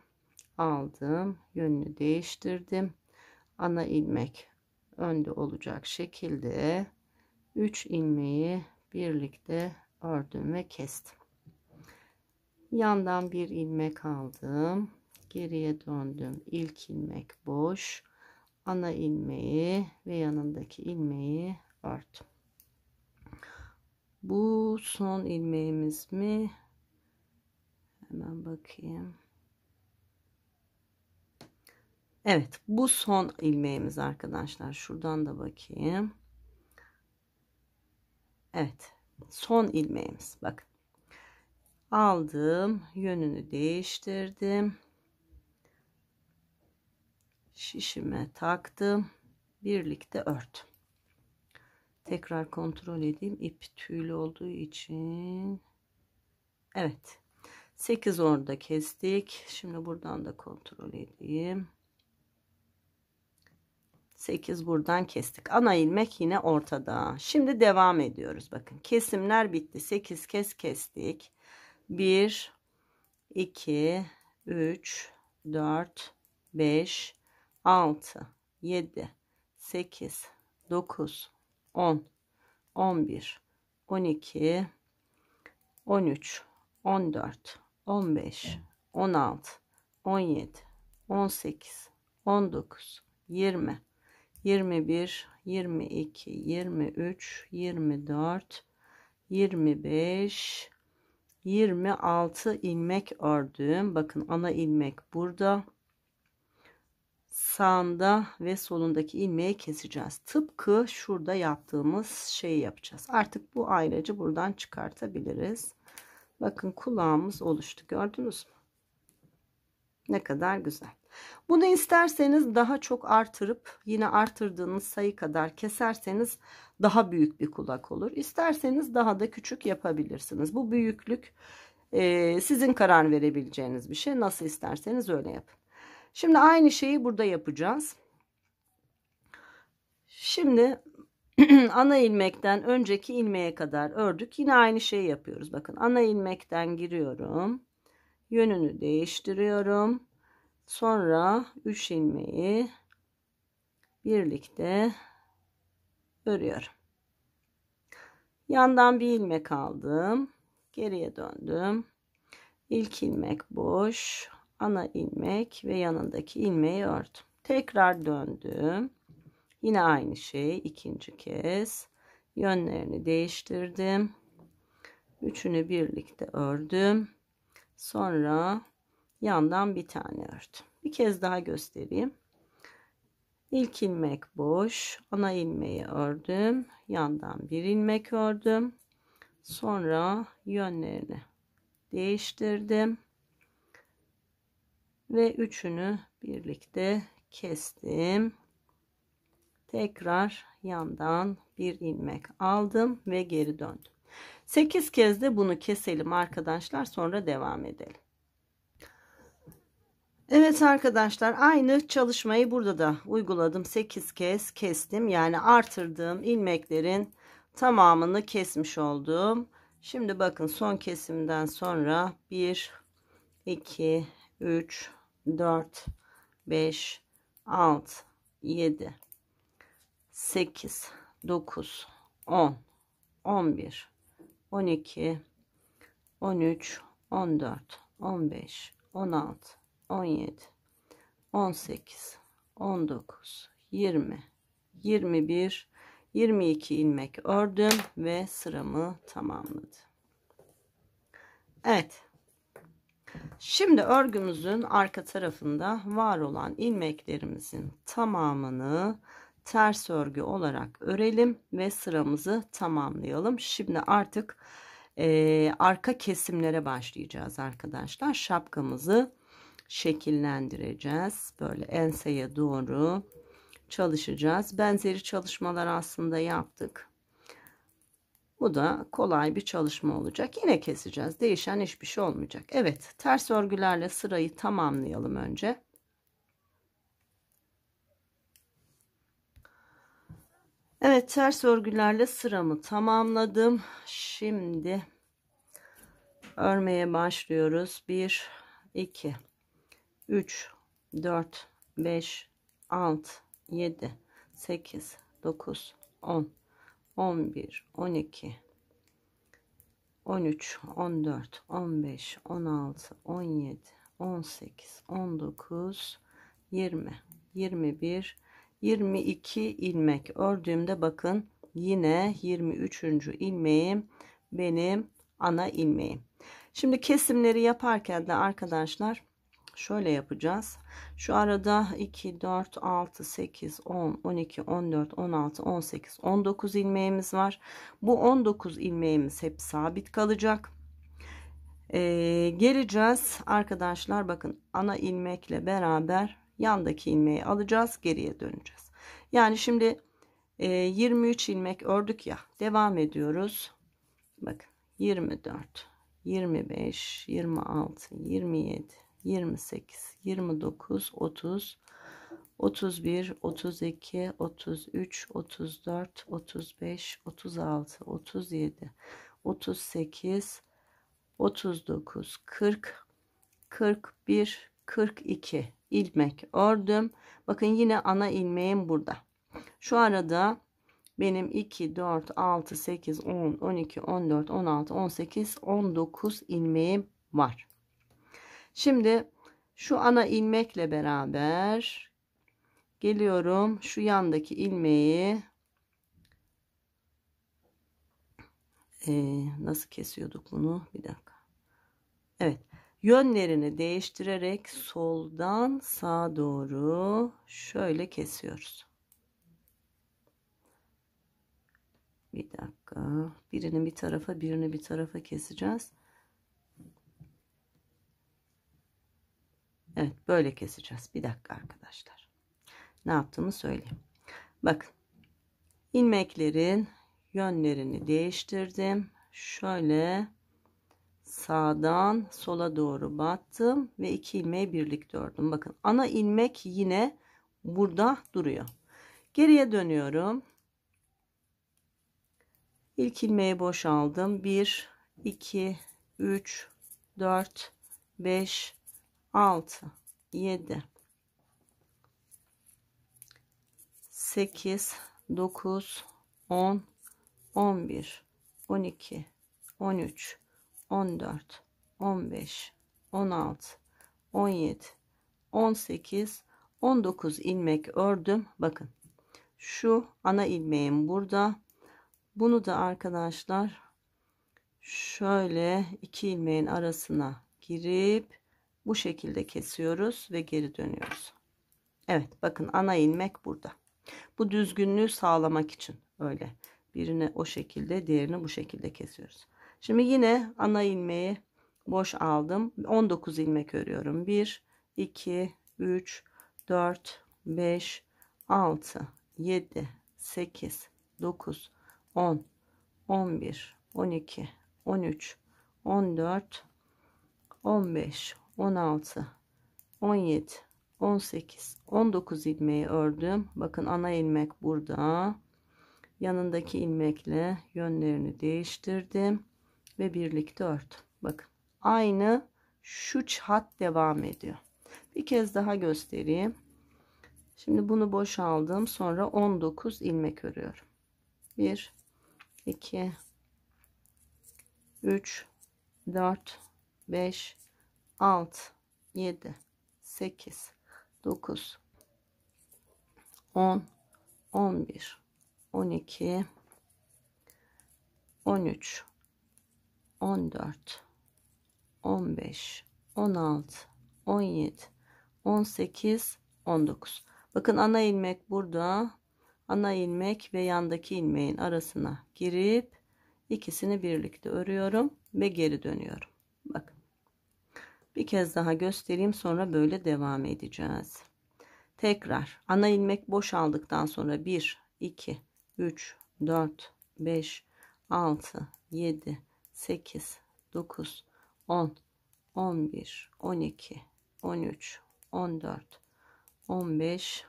aldım. Yönünü değiştirdim. Ana ilmek önde olacak şekilde 3 ilmeği birlikte ördüm ve kestim. Yandan bir ilmek aldım. Geriye döndüm. İlk ilmek boş. Ana ilmeği ve yanındaki ilmeği ördüm. Bu son ilmeğimiz mi? Hemen bakayım. Evet, bu son ilmeğimiz arkadaşlar. Şuradan da bakayım. Evet, son ilmeğimiz. Bakın. Aldım, yönünü değiştirdim. Şişime taktım. Birlikte ördüm. Tekrar kontrol edeyim. İp tüylü olduğu için. Evet. 8 orada kestik. Şimdi buradan da kontrol edeyim. 8 buradan kestik. Ana ilmek yine ortada. Şimdi devam ediyoruz. Bakın kesimler bitti. 8 kez kestik. 1, 2, 3, 4, 5, 6, 7, 8, 9, 10, 11, 12, 13, 14, 15, 16, 17, 18, 19, 20, 21, 22, 23, 24, 25, 26 ilmek ördüm. Bakın ana ilmek burada. Sağında ve solundaki ilmeği keseceğiz. Tıpkı şurada yaptığımız şeyi yapacağız. Artık bu ayracı buradan çıkartabiliriz. Bakın kulağımız oluştu. Gördünüz mü? Ne kadar güzel. Bunu isterseniz daha çok artırıp yine artırdığınız sayı kadar keserseniz daha büyük bir kulak olur. İsterseniz daha da küçük yapabilirsiniz. Bu büyüklük sizin karar verebileceğiniz bir şey. Nasıl isterseniz öyle yapın. Şimdi aynı şeyi burada yapacağız. Şimdi ana ilmekten önceki ilmeğe kadar ördük. Yine aynı şeyi yapıyoruz. Bakın ana ilmekten giriyorum. Yönünü değiştiriyorum. Sonra 3 ilmeği birlikte örüyorum. Yandan bir ilmek aldım. Geriye döndüm. İlk ilmek boş. Ana ilmek ve yanındaki ilmeği ördüm. Tekrar döndüm. Yine aynı şey ikinci kez. Yönlerini değiştirdim. Üçünü birlikte ördüm. Sonra yandan bir tane ördüm. Bir kez daha göstereyim. İlk ilmek boş. Ana ilmeği ördüm. Yandan bir ilmek ördüm. Sonra yönlerini değiştirdim. Ve üçünü birlikte kestim. Tekrar yandan bir ilmek aldım ve geri döndüm. 8 kez de bunu keselim arkadaşlar, sonra devam edelim. Evet arkadaşlar, aynı çalışmayı burada da uyguladım. 8 kez kestim. Yani artırdığım ilmeklerin tamamını kesmiş oldum. Şimdi bakın son kesimden sonra 1, 2, 3, 4, 5, 6, 7, 8, 9, 10, 11, 12, 13, 14, 15, 16, 17, 18, 19, 20, 21, 22 ilmek ördüm ve sıramı tamamladım. Evet. Şimdi örgümüzün arka tarafında var olan ilmeklerimizin tamamını ters örgü olarak örelim ve sıramızı tamamlayalım. Şimdi artık arka kesimlere başlayacağız arkadaşlar. Şapkamızı şekillendireceğiz. Böyle enseye doğru çalışacağız. Benzeri çalışmalar aslında yaptık. Bu da kolay bir çalışma olacak. Yine keseceğiz. Değişen hiçbir şey olmayacak. Evet, ters örgülerle sırayı tamamlayalım önce. Evet, ters örgülerle sıramı tamamladım. Şimdi örmeye başlıyoruz. 1, 2, 3, 4, 5, 6, 7, 8, 9, 10, 11, 12, 13, 14, 15, 16, 17, 18, 19, 20, 21, 22 ilmek ördüğümde bakın yine 23. ilmeğim benim ana ilmeğim. Şimdi kesimleri yaparken de arkadaşlar şöyle yapacağız. Şu arada 2, 4, 6, 8, 10, 12, 14, 16, 18, 19 ilmeğimiz var. Bu 19 ilmeğimiz hep sabit kalacak. Geleceğiz arkadaşlar, bakın ana ilmekle beraber yandaki ilmeği alacağız, geriye döneceğiz. Yani şimdi 23 ilmek ördük ya, devam ediyoruz. Bakın 24, 25, 26, 27, 28, 29, 30, 31, 32, 33, 34, 35, 36, 37, 38, 39, 40, 41, 42 ilmek ördüm. Bakın yine ana ilmeğim burada. Şu arada benim 2, 4, 6, 8, 10, 12, 14, 16, 18, 19 ilmeğim var. Şimdi şu ana ilmekle beraber geliyorum. Şu yandaki ilmeği nasıl kesiyorduk bunu? Bir dakika. Evet. Yönlerini değiştirerek soldan sağa doğru şöyle kesiyoruz. Bir dakika. Birini bir tarafa, birini bir tarafa keseceğiz. Evet, böyle keseceğiz. Bir dakika arkadaşlar. Ne yaptığımı söyleyeyim. Bakın. İlmeklerin yönlerini değiştirdim. Şöyle sağdan sola doğru battım ve iki ilmeği birlikte ördüm. Bakın ana ilmek yine burada duruyor. Geriye dönüyorum. İlk ilmeği boşaldım. 1, 2, 3, 4, 5, 6, 7, 8, 9, 10, 11, 12, 13, 14, 15, 16, 17, 18, 19 ilmek ördüm. Bakın şu ana ilmeğim burada. Bunu da arkadaşlar şöyle iki ilmeğin arasına girip bu şekilde kesiyoruz ve geri dönüyoruz. Evet, bakın ana ilmek burada. Bu düzgünlüğü sağlamak için öyle. Birini o şekilde, diğerini bu şekilde kesiyoruz. Şimdi yine ana ilmeği boş aldım. 19 ilmek örüyorum. 1, 2, 3, 4, 5, 6, 7, 8, 9, 10, 11, 12, 13, 14, 15, 16, 17, 18, 19 ilmeği ördüm. Bakın ana ilmek burada. Yanındaki ilmekle yönlerini değiştirdim ve birlikte ördüm. Bakın aynı şu hat devam ediyor. Bir kez daha göstereyim. Şimdi bunu boşaldım. Sonra 19 ilmek örüyorum. 1, 2, 3, 4, 5, 6, 7, 8, 9, 10, 11, 12, 13, 14, 15, 16, 17, 18, 19. Bakın ana ilmek burada. Ana ilmek ve yandaki ilmeğin arasına girip ikisini birlikte örüyorum ve geri dönüyorum. Bakın. Bir kez daha göstereyim, sonra böyle devam edeceğiz. Tekrar ana ilmek boşaldıktan sonra 1, 2, 3, 4, 5, 6, 7, 8, 9, 10, 11, 12, 13, 14, 15,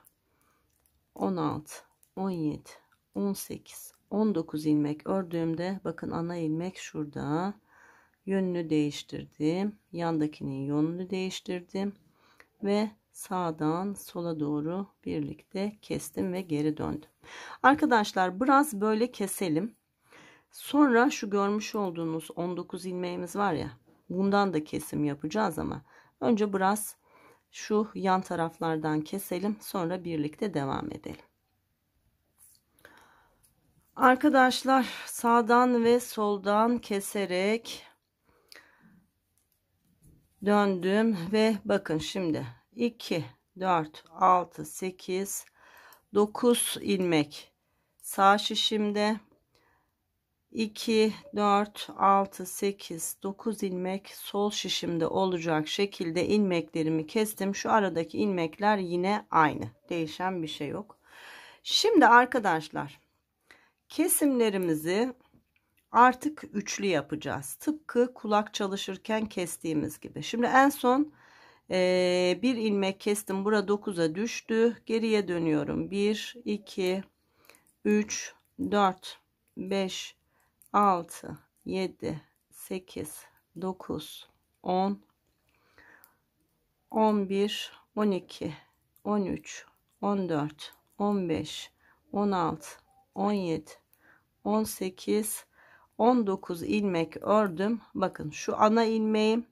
16, 17, 18, 19 ilmek ördüğümde bakın ana ilmek şurada. Yönünü değiştirdim. Yandakinin yönünü değiştirdim ve sağdan sola doğru birlikte kestim ve geri döndüm. Arkadaşlar biraz böyle keselim. Sonra şu görmüş olduğunuz 19 ilmeğimiz var ya, bundan da kesim yapacağız ama önce biraz şu yan taraflardan keselim, sonra birlikte devam edelim. Arkadaşlar sağdan ve soldan keserek döndüm ve bakın şimdi 2, 4, 6, 8, 9 ilmek sağ şişimde, 2, 4, 6, 8, 9 ilmek sol şişimde olacak şekilde ilmeklerimi kestim. Şu aradaki ilmekler yine aynı, değişen bir şey yok. Şimdi arkadaşlar kesimlerimizi artık üçlü yapacağız. Tıpkı kulak çalışırken kestiğimiz gibi. Şimdi en son bir ilmek kestim. Burada 9'a düştü. Geriye dönüyorum. 1, 2, 3, 4, 5, 6, 7, 8, 9, 10, 11, 12, 13, 14, 15, 16, 17, 18, 19 ilmek ördüm. Bakın şu ana ilmeğim,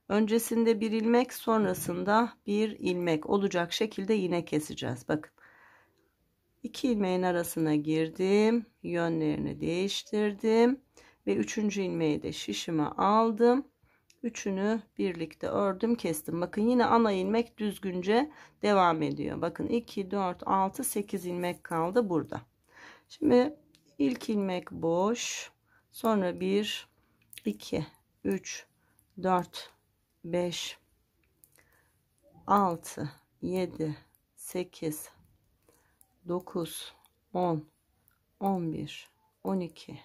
öncesinde bir ilmek, sonrasında bir ilmek olacak şekilde yine keseceğiz. Bakın 2 ilmeğin arasına girdim, yönlerini değiştirdim ve 3. ilmeği de şişime aldım. Üçünü birlikte ördüm, kestim. Bakın yine ana ilmek düzgünce devam ediyor. Bakın 2, 4, 6, 8 ilmek kaldı burada. Şimdi ilk ilmek boş. Sonra 1, 2, 3, 4, 5, 6, 7, 8, 9, 10, 11, 12,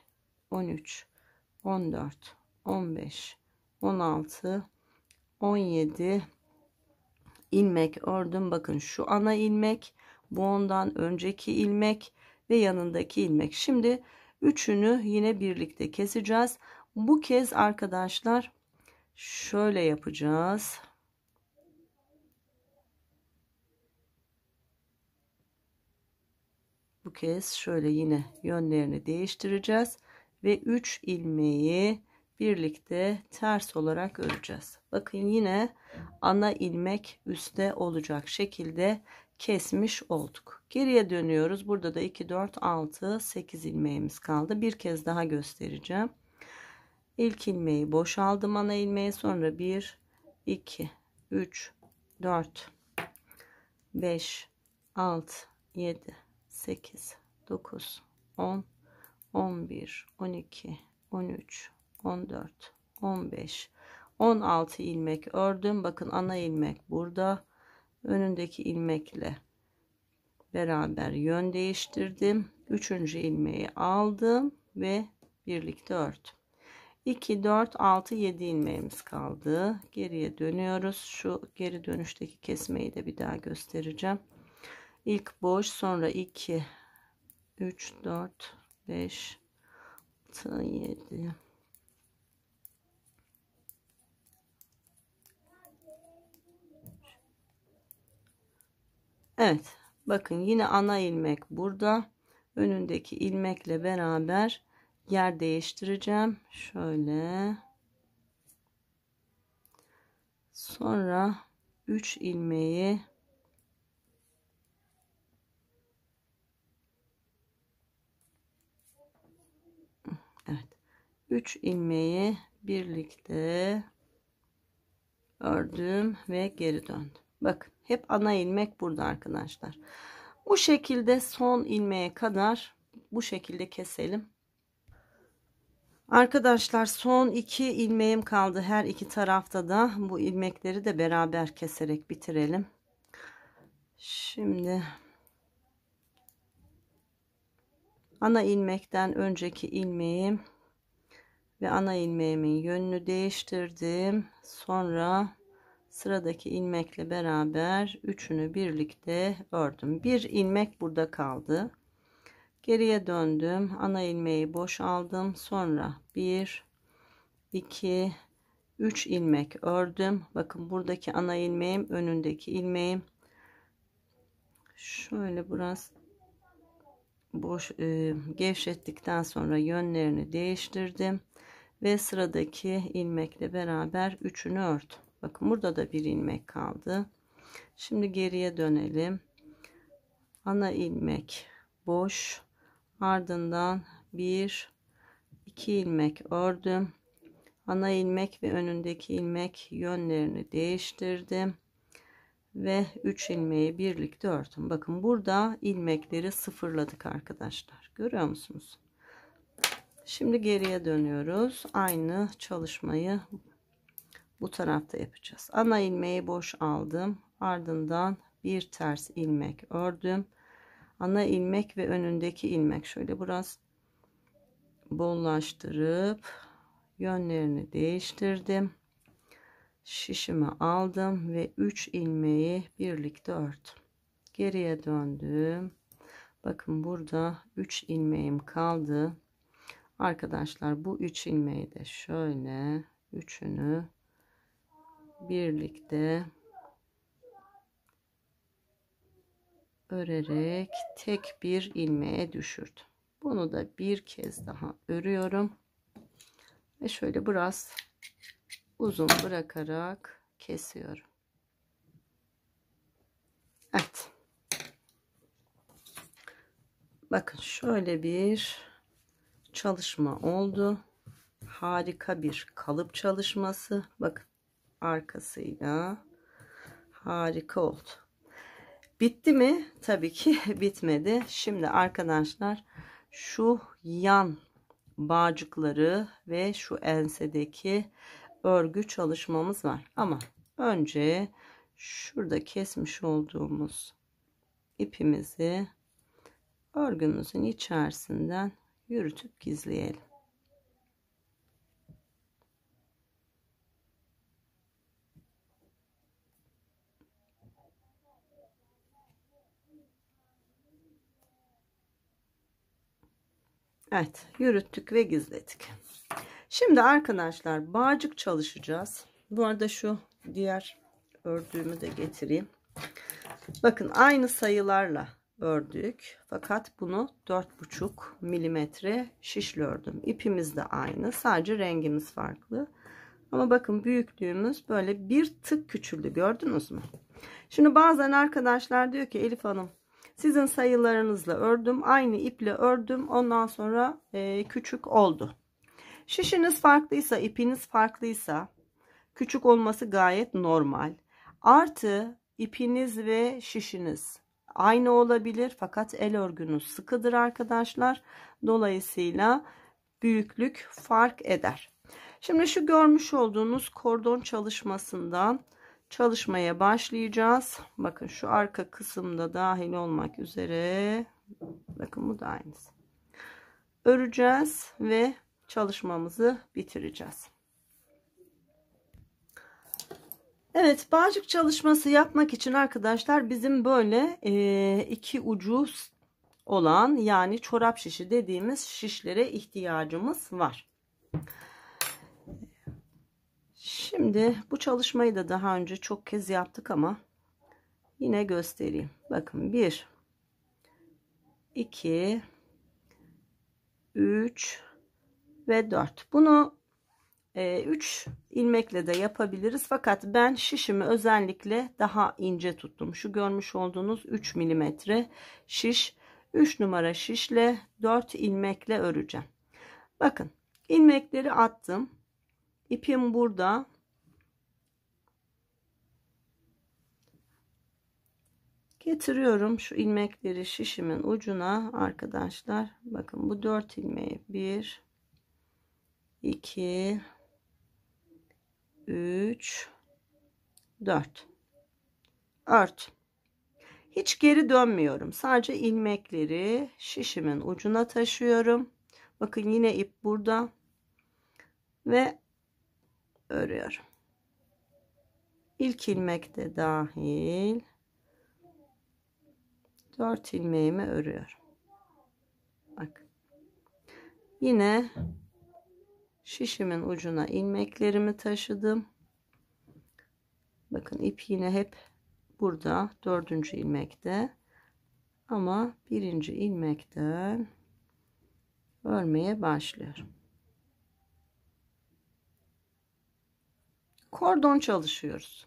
13, 14, 15, 16, 17 ilmek ördüm. Bakın şu ana ilmek, bu ondan önceki ilmek ve yanındaki ilmek. Şimdi üçünü yine birlikte keseceğiz. Bu kez arkadaşlar şöyle yapacağız. Bu kez şöyle yine yönlerini değiştireceğiz ve 3 ilmeği birlikte ters olarak öreceğiz. Bakın yine ana ilmek üstte olacak şekilde kesmiş olduk. Geriye dönüyoruz. Burada da 2, 4, 6, 8 ilmeğimiz kaldı. Bir kez daha göstereceğim. İlk ilmeği boşaldım, ana ilmeği, sonra 1, 2, 3, 4, 5, 6, 7, 8, 9, 10, 11, 12, 13, 14, 15, 16 ilmek ördüm. Bakın ana ilmek burada. Önündeki ilmekle beraber yön değiştirdim. Üçüncü ilmeği aldım ve birlikte ördüm. 2, 4, 6, 7 ilmeğimiz kaldı. Geriye dönüyoruz. Şu geri dönüşteki kesmeyi de bir daha göstereceğim. İlk boş, sonra 2, 3, 4, 5, 6, 7. Evet. Bakın yine ana ilmek burada. Önündeki ilmekle beraber yer değiştireceğim. Şöyle. Sonra 3 ilmeği evet. 3 ilmeği birlikte ördüm ve geri döndüm. Bakın hep ana ilmek burada arkadaşlar. Bu şekilde son ilmeğe kadar bu şekilde keselim. Arkadaşlar son 2 ilmeğim kaldı. Her iki tarafta da bu ilmekleri de beraber keserek bitirelim. Şimdi ana ilmekten önceki ilmeğim ve ana ilmeğimin yönünü değiştirdim. Sonra sıradaki ilmekle beraber üçünü birlikte ördüm. Bir ilmek burada kaldı. Geriye döndüm. Ana ilmeği boş aldım. Sonra 1, 2, 3 ilmek ördüm. Bakın buradaki ana ilmeğim, önündeki ilmeğim. Şöyle biraz boş gevşettikten sonra yönlerini değiştirdim ve sıradaki ilmekle beraber üçünü ördüm. Bakın burada da bir ilmek kaldı. Şimdi geriye dönelim. Ana ilmek boş, ardından 1, 2 ilmek ördüm. Ana ilmek ve önündeki ilmek yönlerini değiştirdim ve 3 ilmeği birlikte ördüm. Bakın burada ilmekleri sıfırladık arkadaşlar. Görüyor musunuz? Şimdi geriye dönüyoruz. Aynı çalışmayı bu tarafta yapacağız. Ana ilmeği boş aldım. Ardından bir ters ilmek ördüm. Ana ilmek ve önündeki ilmek şöyle biraz bollaştırıp yönlerini değiştirdim. Şişimi aldım ve 3 ilmeği birlikte ördüm. Geriye döndüm. Bakın burada 3 ilmeğim kaldı. Arkadaşlar bu 3 ilmeği de şöyle üçünü birlikte örerek tek bir ilmeğe düşürdüm. Bunu da bir kez daha örüyorum ve şöyle biraz uzun bırakarak kesiyorum. Evet. Bakın şöyle bir çalışma oldu. Harika bir kalıp çalışması. Bakın arkasıyla harika oldu. Bitti mi? Tabii ki bitmedi. Şimdi arkadaşlar şu yan bağcıkları ve şu ensedeki örgü çalışmamız var. Ama önce şurada kesmiş olduğumuz ipimizi örgümüzün içerisinden yürütüp gizleyelim. Evet, yürüttük ve gizledik. Şimdi arkadaşlar bağcık çalışacağız. Bu arada şu diğer ördüğümü de getireyim. Bakın aynı sayılarla ördük. Fakat bunu 4,5 milimetre şişle ördüm. İpimiz de aynı. Sadece rengimiz farklı. Ama bakın büyüklüğümüz böyle bir tık küçüldü. Gördünüz mü? Şimdi bazen arkadaşlar diyor ki Elif Hanım, sizin sayılarınızla ördüm. Aynı iple ördüm. Ondan sonra küçük oldu. Şişiniz farklıysa, ipiniz farklıysa küçük olması gayet normal. Artı ipiniz ve şişiniz aynı olabilir fakat el örgünüz sıkıdır arkadaşlar. Dolayısıyla büyüklük fark eder. Şimdi şu görmüş olduğunuz kordon çalışmasından çalışmaya başlayacağız. Bakın şu arka kısımda dahil olmak üzere. Bakın bu da aynısı. Öreceğiz ve çalışmamızı bitireceğiz. Evet, bağcık çalışması yapmak için arkadaşlar bizim böyle iki ucu olan, yani çorap şişi dediğimiz şişlere ihtiyacımız var. Şimdi bu çalışmayı da daha önce çok kez yaptık ama yine göstereyim. Bakın 1 2 3 ve 4. Bunu 3 ilmekle de yapabiliriz. Fakat ben şişimi özellikle daha ince tuttum. Şu görmüş olduğunuz 3 milimetre şiş. 3 numara şişle 4 ilmekle öreceğim. Bakın ilmekleri attım. İpim burada. Getiriyorum şu ilmekleri şişimin ucuna arkadaşlar. Bakın bu 4 ilmeği 1 2 3 4 ört. Hiç geri dönmüyorum. Sadece ilmekleri şişimin ucuna taşıyorum. Bakın yine ip burada ve örüyorum. İlk ilmek de dahil 4 ilmeğimi örüyorum. Bak. Yine şişimin ucuna ilmeklerimi taşıdım. Bakın ip yine hep burada 4. ilmekte ama 1. ilmekten örmeye başlıyorum. Kordon çalışıyoruz.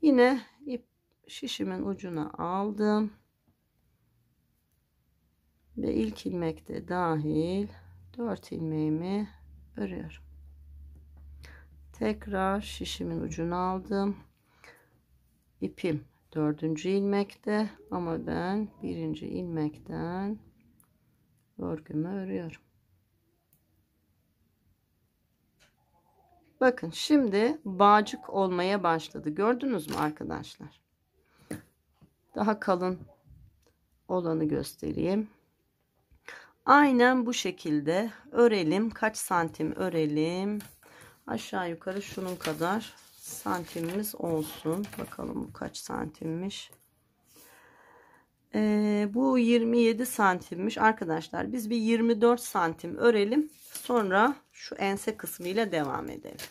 Yine ip şişimin ucuna aldım ve ilk ilmekte dahil 4 ilmeğimi örüyorum. Tekrar şişimin ucunu aldım. İpim 4. ilmekte ama ben 1. ilmekten örgümü örüyorum. Bakın şimdi bağcık olmaya başladı. Gördünüz mü arkadaşlar? Daha kalın olanı göstereyim. Aynen bu şekilde örelim. Kaç santim örelim? Aşağı yukarı şunun kadar santimimiz olsun. Bakalım bu kaç santimmiş. Bu 27 santimmiş arkadaşlar. Biz bir 24 santim örelim. Sonra şu ense kısmıyla devam edelim.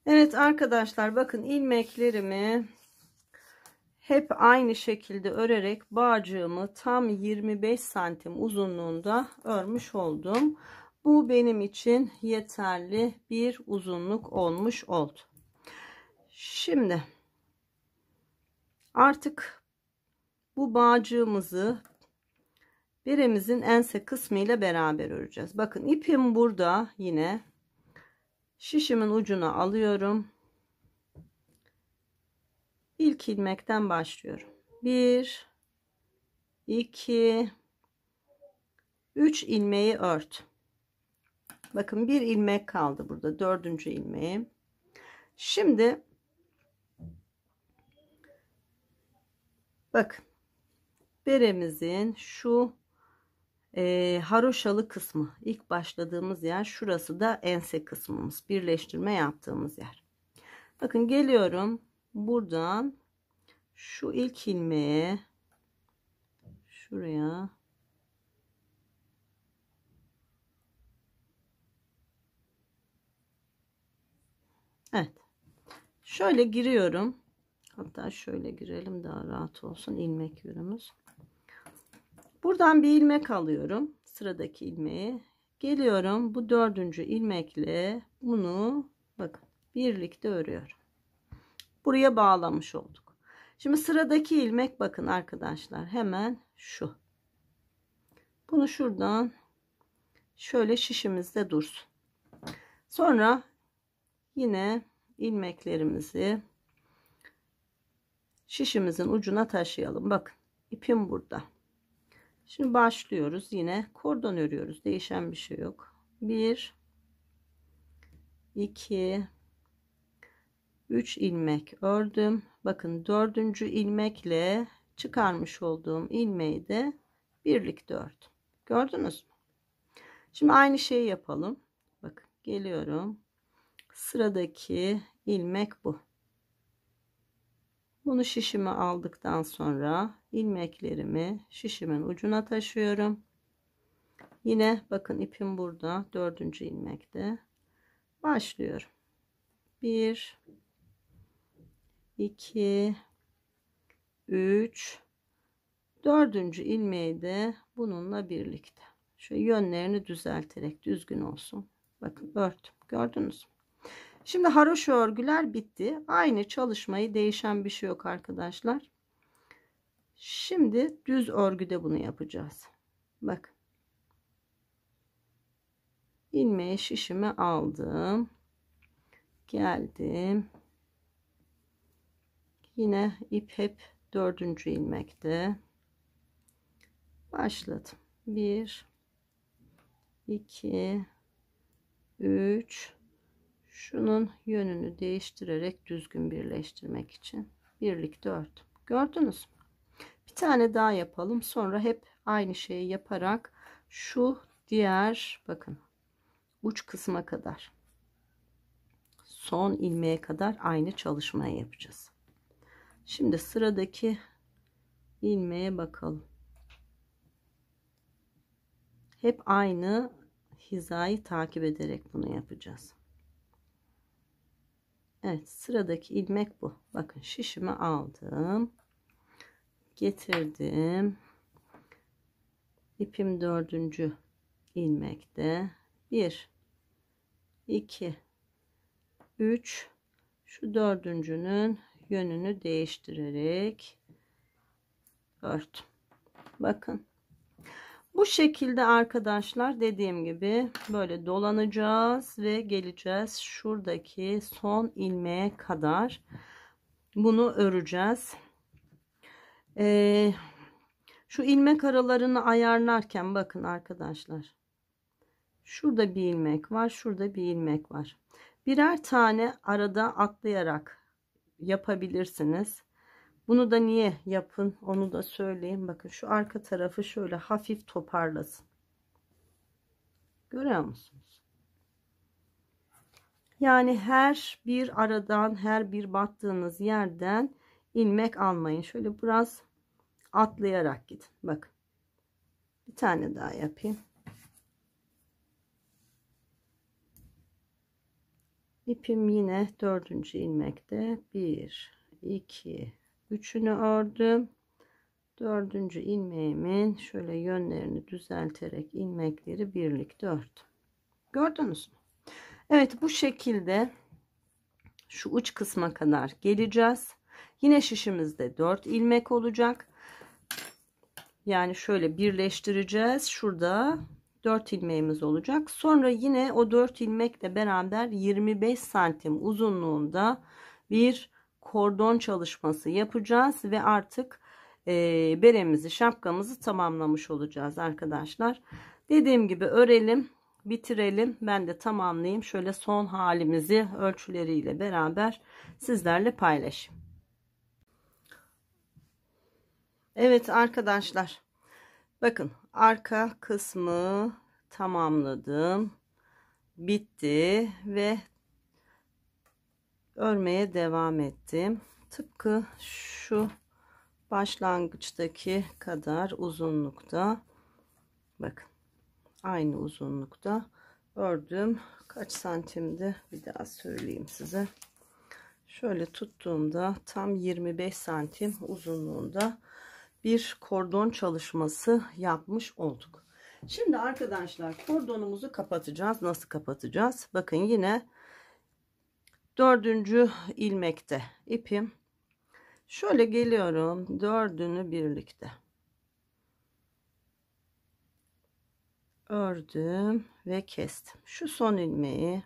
Evet arkadaşlar bakın ilmeklerimi Hep aynı şekilde örerek bağcığımı tam 25 santim uzunluğunda örmüş oldum. Bu benim için yeterli bir uzunluk olmuş oldu. Şimdi artık bu bağcığımızı beremizin ense kısmı ile beraber öreceğiz. Bakın ipim burada, yine şişimin ucuna alıyorum. İlk ilmekten başlıyorum. 1 2 3 ilmeği ört. Bakın bir ilmek kaldı burada, dördüncü ilmeğim. Şimdi bakın beremizin şu haroşalı kısmı, ilk başladığımız yer, şurası da ense kısmımız, birleştirme yaptığımız yer. Bakın geliyorum buradan şu ilk ilmeğe, şuraya evet şöyle giriyorum, hatta şöyle girelim daha rahat olsun ilmek yönümüz. Buradan bir ilmek alıyorum, sıradaki ilmeği geliyorum, bu dördüncü ilmekle bunu bakın birlikte örüyorum. Buraya bağlamış olduk. Şimdi sıradaki ilmek, bakın arkadaşlar, hemen şu. Bunu şuradan şöyle şişimizde dursun. Sonra yine ilmeklerimizi şişimizin ucuna taşıyalım. Bakın ipim burada. Şimdi başlıyoruz. Yine kordon örüyoruz. Değişen bir şey yok. 1 2 3 ilmek ördüm. Bakın dördüncü ilmekle çıkarmış olduğum ilmeği de birlikte ördüm. Gördünüz mü? Şimdi aynı şeyi yapalım. Bakın geliyorum. Sıradaki ilmek bu. Bunu şişime aldıktan sonra ilmeklerimi şişimin ucuna taşıyorum. Yine bakın ipim burada, dördüncü ilmekte. Başlıyorum. 1 2 3 dördüncü ilmeği de bununla birlikte şöyle yönlerini düzelterek düzgün olsun. Bakın ördüm. Gördünüz mü? Şimdi haroşa örgüler bitti. Aynı çalışmayı, değişen bir şey yok arkadaşlar. Şimdi düz örgüde bunu yapacağız. Bak. İlmeği şişime aldım. Geldim. Yine ip hep dördüncü ilmekte. Başladım. 1 2 3 şunun yönünü değiştirerek düzgün birleştirmek için birlikte ördüm. Gördünüz mü? Bir tane daha yapalım. Sonra hep aynı şeyi yaparak şu diğer bakın uç kısma kadar, son ilmeğe kadar aynı çalışmayı yapacağız. Şimdi sıradaki ilmeğe bakalım. Hep aynı hizayı takip ederek bunu yapacağız. Evet, sıradaki ilmek bu. Bakın şişimi aldım. Getirdim. İpim dördüncü ilmekte. 1 2 3 şu dördüncünün yönünü değiştirerek ördüm. Bakın bu şekilde arkadaşlar, dediğim gibi böyle dolanacağız ve geleceğiz şuradaki son ilmeğe kadar bunu öreceğiz. Şu ilmek aralarını ayarlarken bakın arkadaşlar, şurada bir ilmek var, şurada bir ilmek var. Birer tane arada atlayarak yapabilirsiniz. Bunu da niye yapın onu da söyleyeyim. Bakın şu arka tarafı şöyle hafif toparlasın. Görüyor musunuz? Yani her bir aradan, her bir battığınız yerden ilmek almayın. Şöyle biraz atlayarak gidin. Bakın. Bir tane daha yapayım. İpim yine dördüncü ilmekte. 1 2 üçünü ördüm. Dördüncü ilmeğimin şöyle yönlerini düzelterek ilmekleri birlikte ördüm. Gördünüz mü? Evet, bu şekilde şu uç kısma kadar geleceğiz. Yine şişimizde 4 ilmek olacak. Yani şöyle birleştireceğiz. Şurada 4 ilmeğimiz olacak. Sonra yine o 4 ilmekle beraber 25 santim uzunluğunda bir kordon çalışması yapacağız ve artık beremizi, şapkamızı tamamlamış olacağız arkadaşlar. Dediğim gibi örelim, bitirelim. Ben de tamamlayayım. Şöyle son halimizi ölçüleriyle beraber sizlerle paylaşayım. Evet arkadaşlar, bakın arka kısmı tamamladım, bitti ve örmeye devam ettim. Tıpkı şu başlangıçtaki kadar uzunlukta, bakın aynı uzunlukta ördüm. Kaç santimdi bir daha söyleyeyim size. Şöyle tuttuğumda tam 25 santim uzunluğunda bir kordon çalışması yapmış olduk. Şimdi arkadaşlar kordonumuzu kapatacağız. Nasıl kapatacağız? Bakın yine 4. ilmekte ipim. Şöyle geliyorum, 4'ünü birlikte ördüm ve kestim. Şu son ilmeği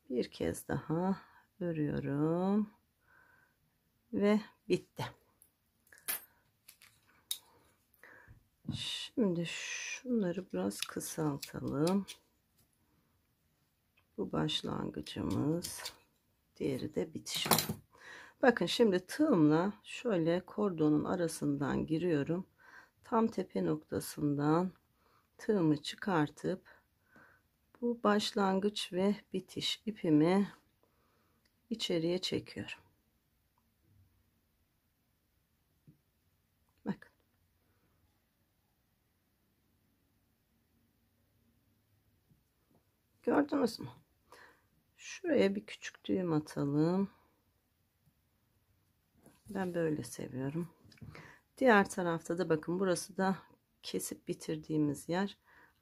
bir kez daha örüyorum ve bitti. Şimdi şunları biraz kısaltalım. Bu başlangıcımız, diğeri de bitiş. Bakın şimdi tığımla şöyle kordonun arasından giriyorum. Tam tepe noktasından tığımı çıkartıp bu başlangıç ve bitiş ipimi içeriye çekiyorum. Bakın. Gördünüz mü? Şuraya bir küçük düğüm atalım. Ben böyle seviyorum. Diğer tarafta da bakın, burası da kesip bitirdiğimiz yer.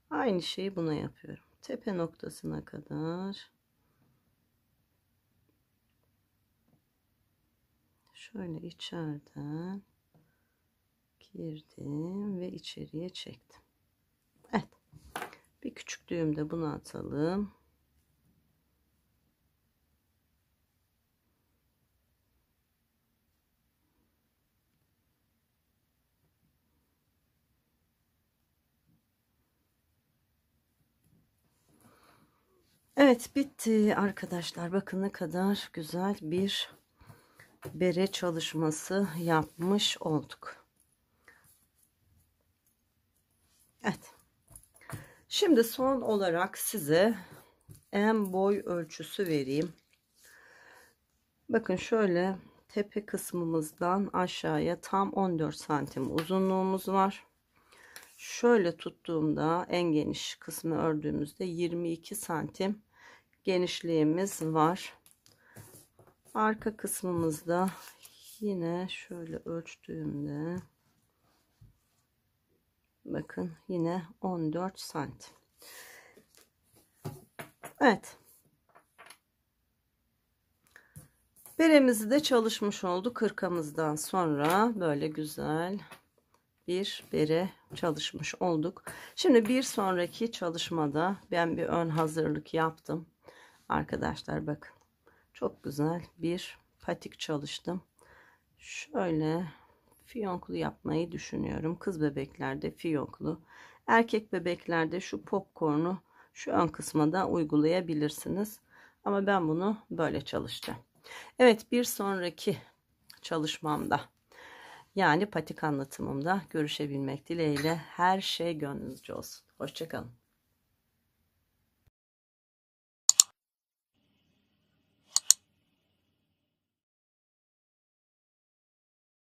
Aynı şeyi buna yapıyorum. Tepe noktasına kadar şöyle içeriden girdim ve içeriye çektim. Evet. Bir küçük düğüm de bunu atalım. Evet, bitti arkadaşlar. Bakın ne kadar güzel bir bere çalışması yapmış olduk. Evet. Şimdi son olarak size en boy ölçüsü vereyim. Bakın şöyle tepe kısmımızdan aşağıya tam 14 santim uzunluğumuz var. Şöyle tuttuğumda en geniş kısmı ördüğümüzde 22 santim genişliğimiz var. Arka kısmımızda yine şöyle ölçtüğümde bakın yine 14 santim. Evet. Beremizi de çalışmış olduk. Hırkamızdan sonra böyle güzel bir bere çalışmış olduk. Şimdi bir sonraki çalışmada ben bir ön hazırlık yaptım. Arkadaşlar bakın. Çok güzel bir patik çalıştım. Şöyle fiyonklu yapmayı düşünüyorum. Kız bebeklerde fiyonklu. Erkek bebeklerde şu popcorn'u şu ön kısma da uygulayabilirsiniz. Ama ben bunu böyle çalışacağım. Evet, bir sonraki çalışmamda, yani patik anlatımımda görüşebilmek dileğiyle, her şey gönlünüzce olsun. Hoşça kalın.